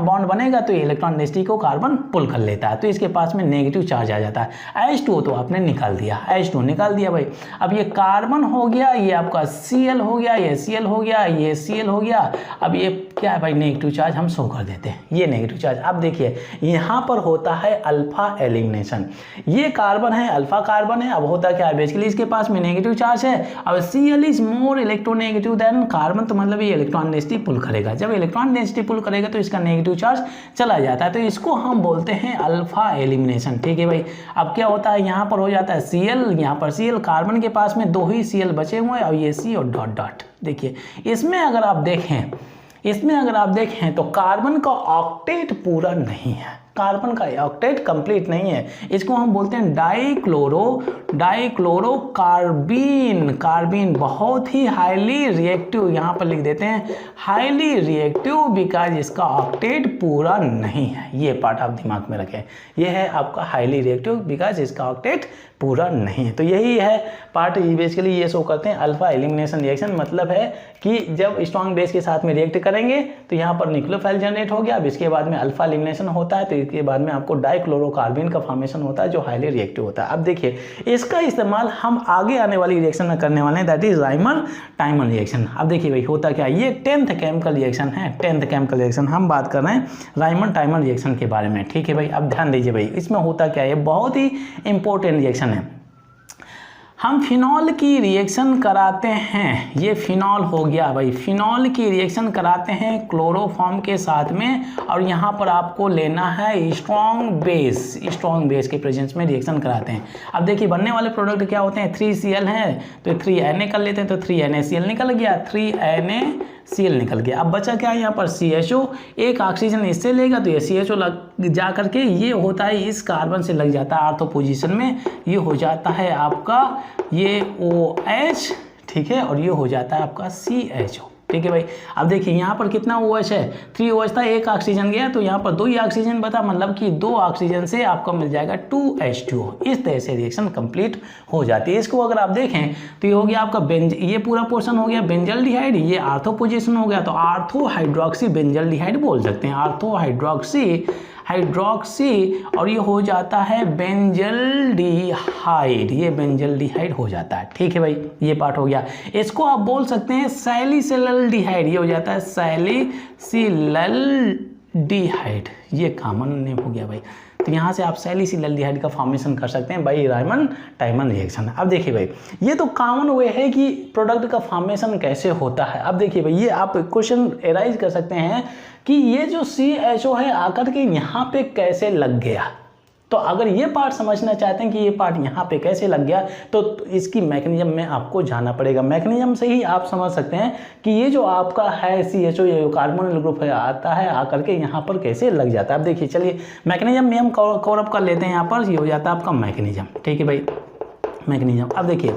बॉन्ड बनेगा तो ये इलेक्ट्रॉन डेंसिटी को कार्बन पुल कर लेता है, तो इसके पास में नेगेटिव चार्ज आ जाता है। H2O तो आपने निकाल दिया, H2O निकाल दिया भाई। अब ये कार्बन हो गया, ये आपका Cl हो गया, ये Cl हो गया, ये Cl हो गया। अब ये क्या है भाई, नेगेटिव चार्ज हम शो कर देते हैं, ये नेगेटिव चार्ज। अब देखिए यहाँ पर होता है अल्फा एलिमिनेशन। ये कार्बन है, अल्फा कार्बन है। अब होता क्या है, बेसिकली इसके पास में नेगेटिव चार्ज है। अब Cl is more electronegative then carbon, तो मतलब ये इलेक्ट्रॉन डेंसिटी पुल करेगा। जब इलेक्ट्रॉन डेंसिटी पुल करेगा तो इसका नेगेटिव चार्ज चला जाता है, तो इसको हम बोलते हैं अल्फा एलिमिनेशन। ठीक है भाई, अब क्या होता है, यहाँ पर हो जाता है Cl, यहाँ पर Cl, कार्बन के पास में 2 ही Cl बचे हुए हैं और ये C और डॉट डॉट। देखिए इसमें अगर आप देखें तो कार्बन का ऑक्टेट पूरा नहीं है, कार्बन का ऑक्टेट कंप्लीट नहीं है। इसको हम बोलते हैं डाइक्लोरोकार्बीन। कार्बीन बहुत ही हाईली रिएक्टिव, यहाँ पर लिख देते हैं हाईली रिएक्टिव बिकॉज इसका ऑक्टेट पूरा नहीं है। ये पार्ट आप दिमाग में रखें, ये है आपका हाईली रिएक्टिव बिकॉज इसका ऑक्टेट पूरा नहीं है। तो यही है पार्ट, बेसिकली ये शो करते हैं अल्फा एलिमिनेशन रिएक्शन। मतलब है कि जब स्ट्रॉन्ग बेस के साथ में रिएक्ट करेंगे तो यहाँ पर न्यूक्लियोफाइल जनरेट हो गया। अब इसके बाद में अल्फा एलिमिनेशन होता है तो इसके बाद में आपको डाइक्लोरोकार्बीन का फॉर्मेशन होता है जो हाईली रिएक्टिव होता है। अब देखिए इसका इस्तेमाल हम आगे आने वाली रिएक्शन में करने वाले हैं, that is Rymer timer reaction. अब देखिए भाई होता क्या, ये 10th केमिकल रिएक्शन है, 10th केमिकल रिएक्शन हम बात कर रहे हैं राइमर टाइमर रिएक्शन के बारे में। ठीक है भाई, अब ध्यान दीजिए भाई इसमें होता क्या है, बहुत ही इंपॉर्टेंट रिएक्शन है। हम फिनॉल की रिएक्शन कराते हैं, ये फिनॉल हो गया भाई, फिनॉल की रिएक्शन कराते हैं क्लोरोफॉर्म के साथ में, और यहाँ पर आपको लेना है स्ट्रॉन्ग बेस के प्रेजेंस में रिएक्शन कराते हैं। अब देखिए बनने वाले प्रोडक्ट क्या होते हैं, 3Cl है तो 3Na कर लेते हैं तो 3NaCl निकल गया, 3NaCl निकल गया। अब बचा क्या है यहाँ पर CHO, एक ऑक्सीजन इससे लेगा तो ये CHO लग जा करके ये होता है इस कार्बन से लग जाता है ऑर्थो पोजीशन में, ये हो जाता है आपका ये OH, ठीक है, और ये हो जाता है आपका CHO। ठीक है भाई, अब देखिए यहाँ पर कितना OH है, 3 OH था, एक ऑक्सीजन गया तो यहाँ पर 2 ही ऑक्सीजन बता, मतलब कि 2 ऑक्सीजन से आपको मिल जाएगा 2H2O। इस तरह से रिएक्शन कंप्लीट हो जाती है। इसको अगर आप देखें तो ये हो गया आपका ये पूरा पोर्शन हो गया बेंजल्डिहाइड, ये आर्थो पोजीशन हो गया तो आर्थो हाइड्रोक्सी बेंजल्डिहाइड बोल सकते हैं, आर्थो हाइड्रोक्सी, और ये हो जाता है बेंजल्डिहाइड, ये बेंजल्डिहाइड हो जाता है। ठीक है भाई, ये पार्ट हो गया। इसको आप बोल सकते हैं सैलिसिलल्डिहाइड, ये हो जाता है सैलिसिलल्डिहाइड, ये कॉमन नेम हो गया भाई। तो यहाँ से आप सैलिसिलल्डिहाइड का फॉर्मेशन कर सकते हैं बाई राइमन टाइमन रिएक्शन। अब देखिए भाई ये तो कॉमन वे है कि प्रोडक्ट का फॉर्मेशन कैसे होता है। अब देखिए भाई ये आप क्वेश्चन एराइज कर सकते हैं कि ये जो CHO है आकर के यहाँ पे कैसे लग गया। तो अगर ये पार्ट समझना चाहते हैं कि ये पार्ट यहाँ पे कैसे लग गया तो इसकी मैकेनिज्म में आपको जाना पड़ेगा। मैकेनिज्म से ही आप समझ सकते हैं कि ये जो आपका है CHO, ये कार्बोनिल ग्रुप है आता है आकर के यहाँ पर कैसे लग जाता है। अब देखिए चलिए मैकेनिज्म में हम कवर अप कर लेते हैं। यहाँ पर ये हो जाता है आपका मैकेनिज्म। ठीक है भाई, मैकेनिज्म। अब देखिए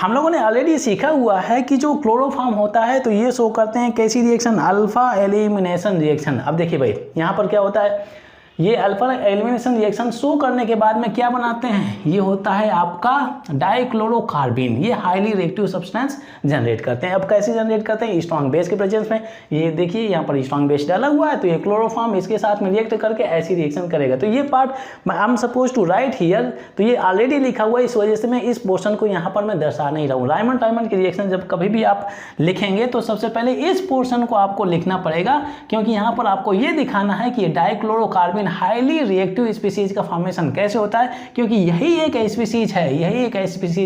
हम लोगों ने ऑलरेडी सीखा हुआ है कि जो क्लोरोफॉर्म होता है तो ये शो करते हैं कैसी रिएक्शन, अल्फा एलिमिनेशन रिएक्शन। अब देखिए भाई यहाँ पर क्या होता है, ये अल्फा एलिमिनेशन रिएक्शन शो करने के बाद में क्या बनाते हैं, ये होता है आपका डाइक्लोरोकार्बीन, ये हाईली रिएक्टिव सब्सटेंस जनरेट करते हैं। अब कैसे जनरेट करते हैं, स्ट्रॉन्ग बेस के प्रेजेंस में। ये देखिए यहाँ पर स्ट्रॉन्ग बेस डाला हुआ है तो ये क्लोरोफॉर्म इसके साथ में रिएक्ट करके ऐसी रिएक्शन करेगा। तो ये part I am suppose to write here, तो ये ऑलरेडी लिखा हुआ है, इस वजह से मैं इस पोर्शन को यहाँ पर मैं दर्शा नहीं रहा हूँ। राइमन टाइमन की रिएक्शन जब कभी भी आप लिखेंगे तो सबसे पहले इस पोर्शन को आपको लिखना पड़ेगा, क्योंकि यहाँ पर आपको ये दिखाना है कि डाइक्लोरोकार्बीन हाईली रिएक्टिव स्पीसीज का फॉर्मेशन कैसे होता है, क्योंकि यही एक स्पीसीज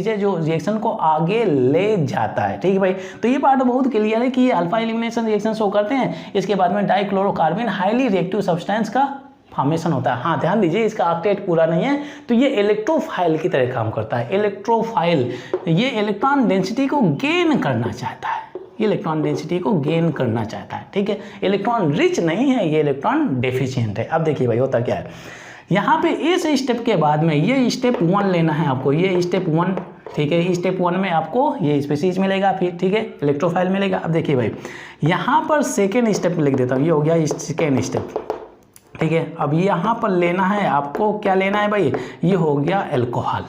है जो रिएक्शन को आगे ले जाता है। ठीक है भाई, तो ये पार्ट बहुत क्लियर है कि ये अल्फा एलिमिनेशन रिएक्शन शो करते हैं, इसके बाद में डाइक्लोरोकार्बीन हाईली रिएक्टिव सब्सटेंस का फॉर्मेशन होता है। हाँ ध्यान दीजिए इसका ऑक्टेट पूरा नहीं है तो ये इलेक्ट्रोफाइल की तरह काम करता है। इलेक्ट्रोफाइल, ये इलेक्ट्रॉन डेंसिटी को गेन करना चाहता है, इलेक्ट्रॉन डेंसिटी को गेन करना चाहता है। ठीक है, इलेक्ट्रॉन रिच नहीं है, ये इलेक्ट्रॉन डेफिशिएंट है। अब देखिए भाई होता क्या है, यहाँ पे इस स्टेप के बाद में ये स्टेप 1 लेना है आपको, ये स्टेप 1। ठीक है, स्टेप 1 में आपको ये स्पीसीज मिलेगा, फिर ठीक है इलेक्ट्रोफाइल मिलेगा। अब देखिए भाई यहाँ पर सेकेंड स्टेप लिख देता हूँ, ये हो गया सेकेंड स्टेप। ठीक है, अब यहाँ पर लेना है आपको, क्या लेना है भाई, ये हो गया एल्कोहल।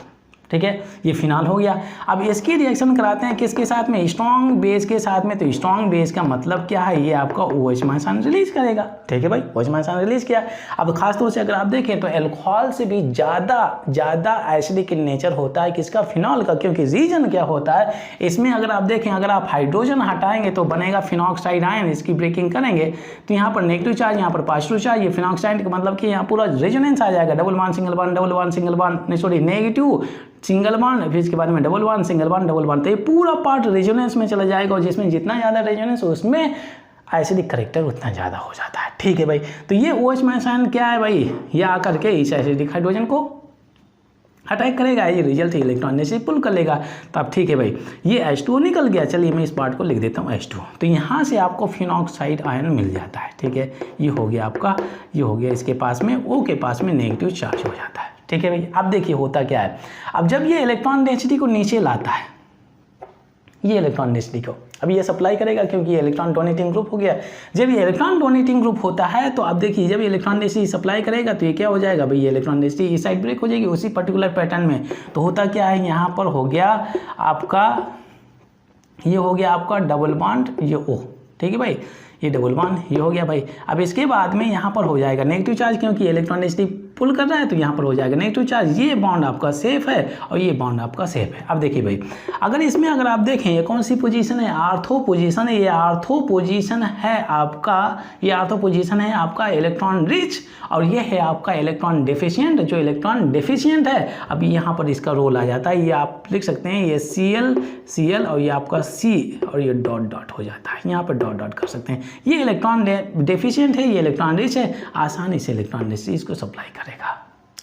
ठीक है, ये फिनाल हो गया। अब इसकी रिएक्शन कराते हैं किसके साथ में, स्ट्रॉन्ग बेस के साथ में। तो स्ट्रॉन्ग बेस का मतलब क्या है, ये आपका OH माइनस रिलीज करेगा। ठीक है भाई, OH माइनस रिलीज किया। अब खासतौर से अगर आप देखें तो अल्कोहल से भी ज़्यादा एसिडिक इन नेचर होता है किसका, फिनॉल का, क्योंकि रीजन क्या होता है इसमें, अगर आप देखें अगर आप हाइड्रोजन हटाएंगे तो बनेगा फिनॉक्साइड आयन, इसकी ब्रेकिंग करेंगे तो यहाँ पर नेगेटिव चार्ज, यहाँ पर पॉजिटिव चार्ज, ये फिनॉक्साइड का मतलब कि यहाँ पूरा रेजोनेंस आ जाएगा, double bond single bond, double bond single bond, नहीं सॉरी नेगेटिव सिंगल बॉन्ड, फिर इसके बाद में double bond single bond double bond. तो ये पूरा पार्ट रेजोनेंस में चला जाएगा, और जिसमें जितना ज़्यादा रेजोनेंस उसमें एसिडिक करेक्टर उतना ज़्यादा हो जाता है। ठीक है भाई, तो ये OH माइनस आयन क्या है भाई, ये आकर के इस एसिडिक हाइड्रोजन को अटैक करेगा, ये रिजल्ट इलेक्ट्रॉन डेंसिटी पुल कर लेगा। तो अब ठीक है भाई, ये H2O निकल गया, चलिए मैं इस पार्ट को लिख देता हूँ H2O। तो यहाँ से आपको फिनॉक्साइड आयन मिल जाता है, ठीक है, ये हो गया आपका, ये हो गया इसके पास में, O के पास में नेगेटिव चार्ज हो जाता है, ठीक है भाई। अब देखिए होता क्या है, अब जब ये इलेक्ट्रॉन डेंसिटी को नीचे लाता है, ये इलेक्ट्रॉन डेंसिटी को अब ये सप्लाई करेगा, क्योंकि ये इलेक्ट्रॉन डोनेटिंग ग्रुप हो गया। जब ये इलेक्ट्रॉन डोनेटिंग ग्रुप होता है तो अब देखिए जब ये इलेक्ट्रॉन डेंसिटी सप्लाई करेगा तो ये क्या हो जाएगा भाई, ये इलेक्ट्रॉन डेंसिटी इस साइड ब्रेक हो जाएगी उसी पर्टिकुलर पैटर्न में। तो होता क्या है, यहाँ पर हो गया आपका, ये हो गया आपका डबल बॉन्ड, ये O, ठीक है भाई, ये डबल बॉन्ड ये हो गया भाई। अब इसके बाद में यहाँ पर हो जाएगा नेगेटिव चार्ज, क्योंकि इलेक्ट्रॉन डेंसिटी पुल कर रहा है तो यहाँ पर हो जाएगा नेगेटिव चार्ज। ये बॉन्ड आपका सेफ है और ये बॉन्ड आपका सेफ है। अब देखिए भाई, अगर इसमें अगर आप देखें ये कौन सी पोजीशन है, आर्थो पोजीशन है, ये आर्थो पोजीशन है आपका, ये आर्थो पोजीशन है आपका इलेक्ट्रॉन रिच, और ये है आपका इलेक्ट्रॉन डेफिशिएंट। जो इलेक्ट्रॉन डेफिशिएंट है अब यहाँ पर इसका रोल आ जाता है, ये आप लिख सकते हैं ये Cl और ये आपका C और ये डॉट डॉट हो जाता है, यहाँ पर डॉट डॉट कर सकते हैं। ये इलेक्ट्रॉन डेफिशिएंट है, ये इलेक्ट्रॉन रिच है, आसानी से इलेक्ट्रॉन डेंसिटी इसको सप्लाई करेगा,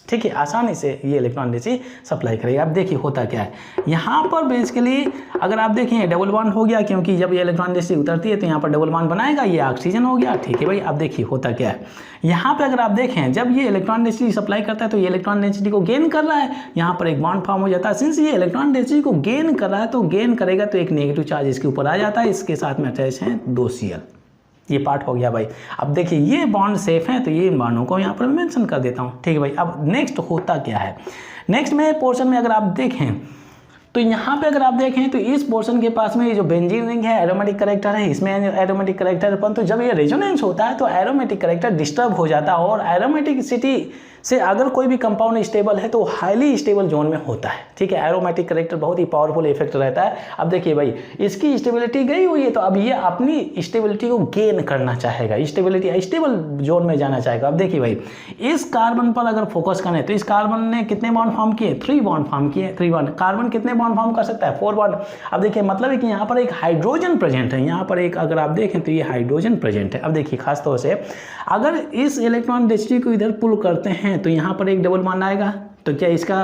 ठीक है, आसानी से ये इलेक्ट्रॉन डेंसिटी सप्लाई करेगा। अब देखिए होता क्या है, यहाँ पर बेसिकली अगर आप देखें डबल बॉन्ड हो गया, क्योंकि जब ये इलेक्ट्रॉन डेंसिटी उतरती है तो यहाँ पर डबल बॉन्ड बनाएगा, ये ऑक्सीजन हो गया, ठीक है भाई। अब देखिए होता क्या है, यहाँ पे अगर आप देखें जब ये इलेक्ट्रॉन डेंसिटी सप्लाई करता है तो ये इलेक्ट्रॉन डेंसिटी को गेन कर रहा है, यहाँ पर एक बॉन्ड फॉर्म हो जाता है। सिंस ये इलेक्ट्रॉन डेंसिटी को गेन कर रहा है तो गेन करेगा तो एक नेगेटिव चार्ज इसके ऊपर आ जाता है, इसके साथ में अटैच है 2 Cl, ये पार्ट हो गया भाई। अब देखिए ये बॉन्ड सेफ है तो ये बॉन्डों को यहाँ पर मेंशन कर देता हूँ, ठीक है भाई। अब नेक्स्ट होता क्या है, नेक्स्ट में पोर्शन में अगर आप देखें तो यहाँ पे अगर आप देखें तो इस पोर्शन के पास में ये जो बेंजीन रिंग है एरोमेटिक करेक्टर है, इसमें एरोमेटिक करेक्टर, परंतु जब ये रेजोनेंस होता है तो एरोमेटिक करेक्टर डिस्टर्ब हो जाता है, और एरोमेटिसिटी से अगर कोई भी कंपाउंड स्टेबल है तो हाईली स्टेबल जोन में होता है, ठीक है। एरोमेटिक करेक्टर बहुत ही पावरफुल इफेक्ट रहता है। अब देखिए भाई इसकी स्टेबिलिटी गई हुई है तो अब ये अपनी स्टेबिलिटी को गेन करना चाहेगा, स्टेबिलिटी स्टेबल जोन में जाना चाहेगा। अब देखिए भाई इस कार्बन पर अगर फोकस करें तो इस कार्बन ने कितने बॉन्ड फॉर्म किए, 3 बॉन्ड फॉर्म किए, 3 बॉन्ड। कार्बन कितने बॉन्ड फॉर्म कर सकता है, 4 बॉन्ड। अब देखिए मतलब है कि यहाँ पर एक हाइड्रोजन प्रेजेंट है, यहाँ पर एक अगर आप देखें तो ये हाइड्रोजन प्रेजेंट है। अब देखिए खासतौर से अगर इस इलेक्ट्रॉन डेंसिटी को इधर पुल करते हैं तो यहाँ पर एक डबल बॉन्ड आएगा, तो क्या इसका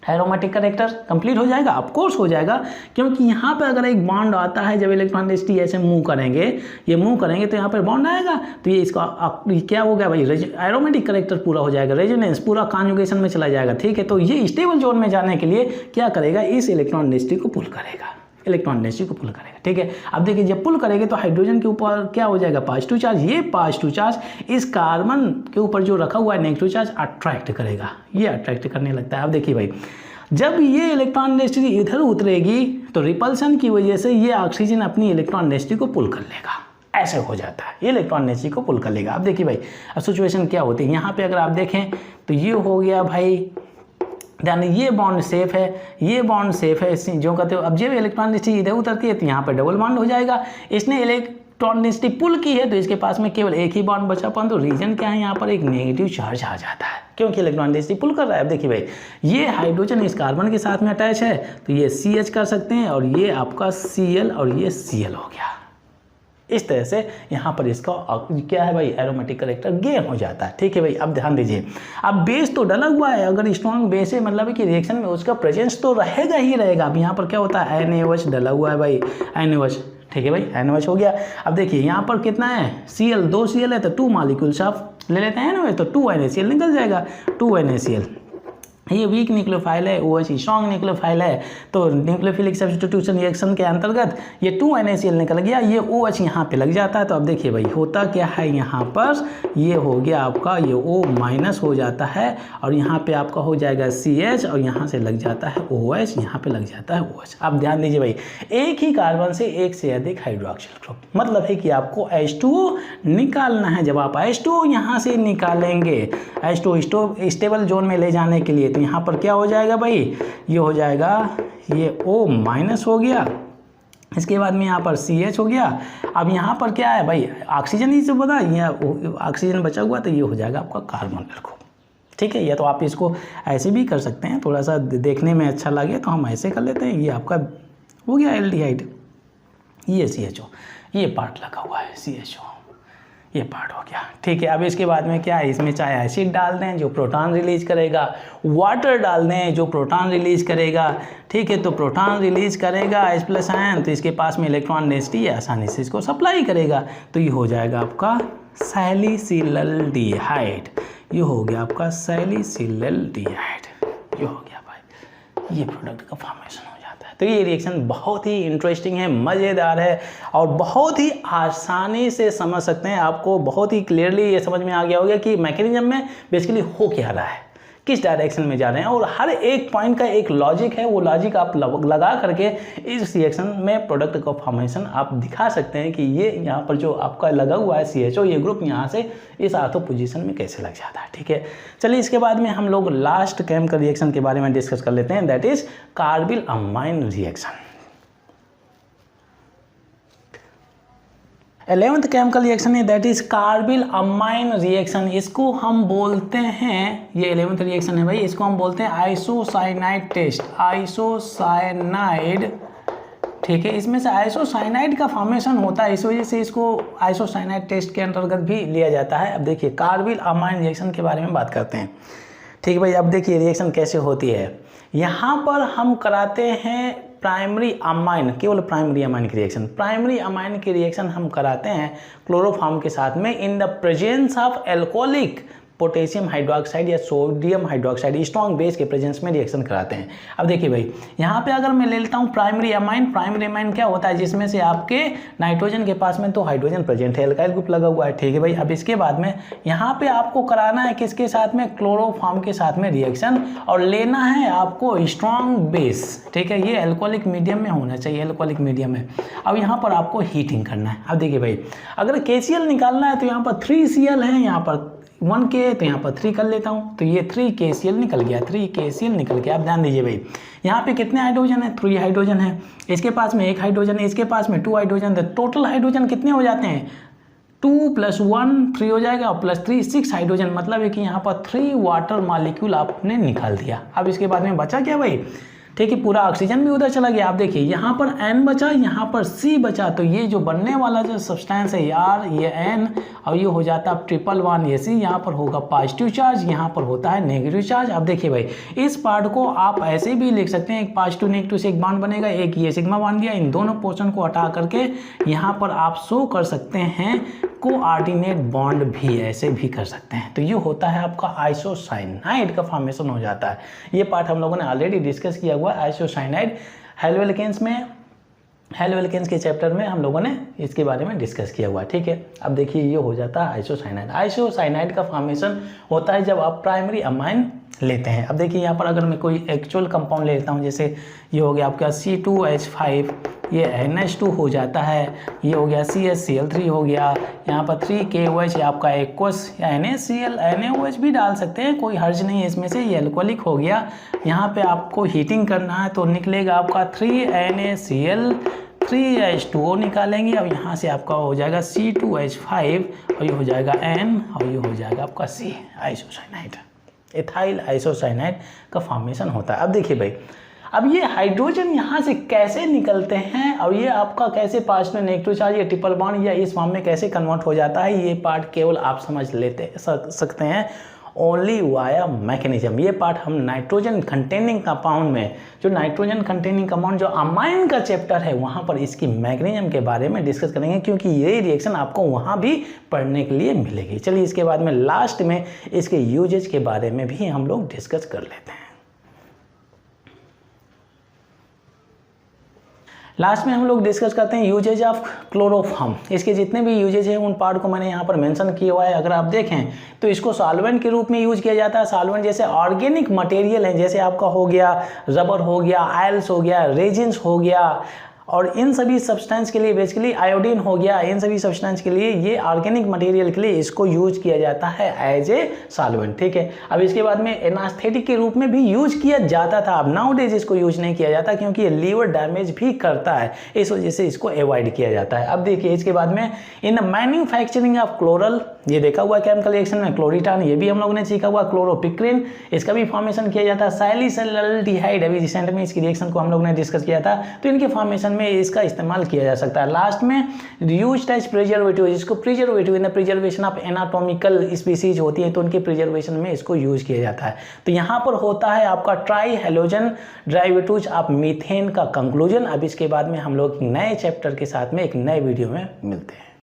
एरोमेटिक करेक्टर कंप्लीट हो जाएगा? ऑफ कोर्स हो जाएगा, क्योंकि यहाँ पे अगर एक बॉन्ड आता है जब इलेक्ट्रॉन डेंसिटी ऐसे मूव करेंगे, ये मूव करेंगे तो यहाँ पर बॉन्ड आएगा, तो ये इसका क्या हो गया भाई, एरोमेटिक करेक्टर पूरा हो जाएगा, रेजोनेंस पूरा कॉन्जुगेशन में चला जाएगा, ठीक है। तो ये स्टेबल जोन में जाने के लिए क्या करेगा, इस इलेक्ट्रॉन डेंसिटी को पुल करेगा, इलेक्ट्रॉन डेंसिटी को पुल करेगा, ठीक है। अब देखिए जब पुल करेंगे तो हाइड्रोजन के ऊपर क्या हो जाएगा, पॉजिटिव चार्ज, ये पॉजिटिव चार्ज इस कार्बन के ऊपर जो रखा हुआ है नेगेटिव चार्ज अट्रैक्ट करेगा, ये अट्रैक्ट करने लगता है। अब देखिए भाई जब ये इलेक्ट्रॉन डेंसिटी इधर उतरेगी तो रिपल्सन की वजह से ये ऑक्सीजन अपनी इलेक्ट्रॉन डेंसिटी को पुल कर लेगा, ऐसे हो जाता है, ये इलेक्ट्रॉन डेंसिटी को पुल कर लेगा। अब देखिए भाई अब सिचुएशन क्या होती है, यहाँ पे अगर आप देखें तो ये हो गया भाई, ध्यान ये बॉन्ड सेफ है, ये बॉन्ड सेफ है, जो कहते हो। अब जब इलेक्ट्रॉन डेंसिटी इधर उतरती है तो यहाँ पे डबल बॉन्ड हो जाएगा, इसने इलेक्ट्रॉन डेंसिटी पुल की है तो इसके पास में केवल एक ही बॉन्ड बचा, परंतु रीजन क्या है, यहाँ पर एक नेगेटिव चार्ज आ जाता है क्योंकि इलेक्ट्रॉन डेंसिटी पुल कर रहा है। अब देखिए भाई ये हाइड्रोजन इस कार्बन के साथ में अटैच है तो ये CH कर सकते हैं, और ये आपका Cl और ये Cl हो गया। इस तरह से यहाँ पर इसका क्या है भाई, एरोमेटिक करेक्टर गेन हो जाता है, ठीक है भाई। अब ध्यान दीजिए, अब बेस तो डला हुआ है, अगर स्ट्रॉन्ग बेस है मतलब है कि रिएक्शन में उसका प्रेजेंस तो रहेगा ही रहेगा। अब यहाँ पर क्या होता है, NaOH डला हुआ है भाई, NaOH, ठीक है भाई, NaOH हो गया। अब देखिए यहाँ पर कितना है, Cl, 2 Cl है तो 2 मॉलिक्यूल्स आप ले लेते हैं ना, तो 2 NaCl निकल जाएगा, 2 NaCl। ये वीक न्यूक्लियोफाइल है, OH स्ट्रॉन्ग न्यूक्लियोफाइल है, तो न्यूक्लियोफिलिक सब्स्टिट्यूशन रिएक्शन के अंतर्गत ये 2 NaCl निकल गया, ये OH यहाँ पे लग जाता है। तो अब देखिए भाई होता क्या है, यहाँ पर ये हो गया आपका, ये O माइनस हो जाता है और यहाँ पे आपका हो जाएगा CH और यहाँ से लग जाता है OH, यहाँ पे लग जाता है OH। अब ध्यान दीजिए भाई एक ही कार्बन से एक से अधिक हाइड्रोक्सिल ग्रुप, मतलब है कि आपको H2O निकालना है। जब आप H2O यहाँ से निकालेंगे, H2O स्टेबल जोन में ले जाने के लिए, तो यहाँ पर क्या हो जाएगा भाई, ये हो जाएगा, ये O माइनस हो गया, इसके बाद में यहाँ पर CH हो गया। अब यहाँ पर क्या है भाई, ऑक्सीजन ही से बता, यहाँ ऑक्सीजन बचा हुआ तो ये हो जाएगा आपका कार्बन ग्रुप, ठीक है। या तो आप इसको ऐसे भी कर सकते हैं, थोड़ा सा देखने में अच्छा लगे तो हम ऐसे कर लेते हैं, ये आपका हो गया एल्डिहाइड, ये CHO, ये पार्ट लगा हुआ है CHO, ये पार्ट हो गया, ठीक है। अब इसके बाद में क्या है, इसमें चाहे एसिड डाल दें जो प्रोटॉन रिलीज करेगा, वाटर डाल दें जो प्रोटॉन रिलीज करेगा, ठीक है। तो प्रोटॉन रिलीज करेगा H+ आयन, तो इसके पास में इलेक्ट्रॉन डेंसिटी है, आसानी से इसको सप्लाई करेगा। तो ये हो जाएगा आपका सैलिसिलल्डिहाइड, ये हो गया आपका सैलिसिलल्डिहाइड, ये हो गया भाई, ये प्रोडक्ट का फॉर्मेशन हो जाता है। तो ये रिएक्शन बहुत ही इंटरेस्टिंग है, मज़ेदार है और बहुत ही आसानी से समझ सकते हैं। आपको बहुत ही क्लियरली ये समझ में आ गया होगा कि मैकेनिज्म में बेसिकली हो क्या रहा है, किस डायरेक्शन में जा रहे हैं, और हर एक पॉइंट का एक लॉजिक है। वो लॉजिक आप लगा करके इस रिएक्शन में प्रोडक्ट का फॉर्मेशन आप दिखा सकते हैं कि ये यहाँ पर जो आपका लगा हुआ है CHO, ये ग्रुप यहाँ से इस ऑर्थो पोजीशन में कैसे लग जाता है, ठीक है। चलिए इसके बाद में हम लोग लास्ट केमिकल रिएक्शन के बारे में डिस्कस कर लेते हैं, that is carbylamine reaction. 11th chemical reaction है that is carbylamine reaction. इसको हम बोलते हैं, ये 11th रिएक्शन है भाई, इसको हम बोलते हैं आइसोसाइनाइड टेस्ट, आइसोसाइनाइड, ठीक है। इसमें से आइसोसाइनाइड का फॉर्मेशन होता है, इस वजह से इसको आइसोसाइनाइड टेस्ट के अंतर्गत भी लिया जाता है। अब देखिए कार्बिल अमाइन रिएक्शन के बारे में बात करते हैं, ठीक है भाई। अब देखिए रिएक्शन कैसे होती है, यहाँ पर हम कराते हैं प्राइमरी अमाइन, केवल प्राइमरी अमाइन की रिएक्शन, प्राइमरी अमाइन की रिएक्शन हम कराते हैं क्लोरोफॉर्म के साथ में in the presence of alcoholic potassium hydroxide या सोडियम हाइड्रोक्साइड स्ट्रॉन्ग बेस के प्रेजेंस में रिएक्शन कराते हैं। अब देखिए भाई यहाँ पे अगर मैं ले लेता हूँ प्राइमरी अमाइन, प्राइमरी अमाइन क्या होता है, जिसमें से आपके नाइट्रोजन के पास में तो हाइड्रोजन प्रेजेंट है, एल्काइल ग्रुप लगा हुआ है, ठीक है भाई। अब इसके बाद में यहाँ पे आपको कराना है किसके साथ में, क्लोरोफॉर्म के साथ में रिएक्शन, और लेना है आपको स्ट्रॉन्ग बेस, ठीक है। ये एल्कोहलिक मीडियम में होना चाहिए, एल्कोहलिक मीडियम में। अब यहाँ पर आपको हीटिंग करना है। अब देखिए भाई अगर KCl निकालना है तो यहाँ पर 3Cl है, यहाँ पर 1K, तो यहाँ पर 3 कर लेता हूँ, तो ये 3KCl निकल गया, 3KCl निकल गया। आप ध्यान दीजिए भाई यहाँ पे कितने हाइड्रोजन है, 3 हाइड्रोजन है, इसके पास में 1 हाइड्रोजन है, इसके पास में 2 हाइड्रोजन है, टोटल हाइड्रोजन कितने हो जाते हैं, 2 + 1 3 हो जाएगा, और +3 6 हाइड्रोजन, मतलब है कि यहाँ पर 3 वाटर मॉलिक्यूल आपने निकाल दिया। अब इसके बाद में बचा क्या भाई, ठीक है, पूरा ऑक्सीजन भी उधर चला गया। आप देखिए यहाँ पर N बचा, यहाँ पर C बचा, तो ये जो बनने वाला जो सब्सटेंस है यार, ये N और ये हो जाता है 111, ये C, यहाँ पर होगा पॉजिटिव चार्ज, यहाँ पर होता है नेगेटिव चार्ज। अब देखिए भाई इस पार्ट को आप ऐसे भी लिख सकते हैं, एक पॉजिटिव नेगेटिव से एक बॉन्ड बनेगा, एक ये सिग्मा बॉन्ड दिया, इन दोनों पोर्शन को हटा करके यहाँ पर आप शो कर सकते हैं कोऑर्डिनेट बॉन्ड भी, ऐसे भी कर सकते हैं। तो ये होता है आपका आइसोसाइनाइड का फॉर्मेशन हो जाता है। ये पार्ट हम लोगों ने ऑलरेडी डिस्कस किया हुआ है आइसोसाइनाइड, हेलोएल्केन्स में, हेलोएल्केन्स के चैप्टर में हम लोगों ने इसके बारे में डिस्कस किया हुआ है, ठीक है। अब देखिए ये हो जाता है आइसोसाइनाइड। आइसोसाइनाइड का फॉर्मेशन होता है जब आप प्राइमरी अमाइन लेते हैं। अब देखिए यहाँ पर अगर मैं कोई एक्चुअल कंपाउंड ले लेता हूँ, जैसे ये हो गया आपका C2H5, ये NH2 हो जाता है, ये हो गया CHCl3 हो गया, यहाँ पर 3KOH आपका एक्वस या NaCl NaOH भी डाल सकते हैं, कोई हर्ज नहीं है इसमें से, ये एल्कोहलिक हो गया। यहाँ पे आपको हीटिंग करना है तो निकलेगा आपका 3NaCl 3H2O निकालेंगे। अब यहाँ से आपका हो जाएगा C2H5 और ये हो जाएगा N और ये हो जाएगा आपका C, आइसोसाइनाइड, एथाइल आइसोसाइनाइड का फॉर्मेशन होता है। अब देखिए भाई अब ये हाइड्रोजन यहाँ से कैसे निकलते हैं और ये आपका कैसे पास में नेगेटिव चार्ज या ट्रिपल बॉन्ड या इस फॉर्म में कैसे कन्वर्ट हो जाता है, ये पार्ट केवल आप समझ सकते हैं ओनली वाया मैकेनिज्म। ये पार्ट हम नाइट्रोजन कंटेनिंग कंपाउंड में, जो नाइट्रोजन कंटेनिंग कंपाउंड जो अमाइन का चैप्टर है वहाँ पर इसकी मैकेनिज्म के बारे में डिस्कस करेंगे, क्योंकि ये रिएक्शन आपको वहाँ भी पढ़ने के लिए मिलेगी। चलिए इसके बाद में लास्ट में इसके यूजेज के बारे में भी हम लोग डिस्कस कर लेते हैं। लास्ट में हम लोग डिस्कस करते हैं यूजेज ऑफ क्लोरोफॉर्म। इसके जितने भी यूजेज हैं उन पार्ट को मैंने यहाँ पर मेंशन किया हुआ है। अगर आप देखें तो इसको सॉल्वेंट के रूप में यूज किया जाता है। सॉल्वेंट जैसे ऑर्गेनिक मटेरियल है, जैसे आपका हो गया रबर हो गया, आयल्स हो गया, रेजिन्स हो गया, और इन सभी सब्सटेंस के लिए बेसिकली आयोडीन हो गया, इन सभी सब्सटेंस के लिए ये ऑर्गेनिक मटेरियल के लिए इसको यूज किया जाता है एज ए सॉल्वेंट, ठीक है। अब इसके बाद में एनास्थेटिक के रूप में भी यूज किया जाता था, अब नाउ डेज इसको यूज नहीं किया जाता क्योंकि ये लीवर डैमेज भी करता है, इस वजह से इसको अवॉइड किया जाता है। अब देखिए इसके बाद में in the manufacturing of chloral, ये देखा हुआ केमिकल रिएक्शन में क्लोरीटान, ये भी हम लोगों ने सीखा हुआ, क्लोरोपिक्रिन, इसका भी फॉर्मेशन किया जाता है। सैलिसिलल्डिहाइड, अभी रिसेंट में इसकी रिएक्शन को हम लोग ने डिस्कस किया था, तो इनके फॉर्मेशन प्रिजर्वेशन में इसका इस्तेमाल किया जा सकता है। लास्ट में यूज्ड एज प्रिजर्वेटिव, इसको preservative in the preservation of anatomical species होती हैं तो उनके प्रिजर्वेशन में इसको यूज किया जाता है। तो यहाँ पर होता है आपका try halogen derivatives of methane का कंक्लूजन। अब इसके बाद में हम लोग नए चैप्टर के साथ में एक नए वीडियो में मिलते हैं।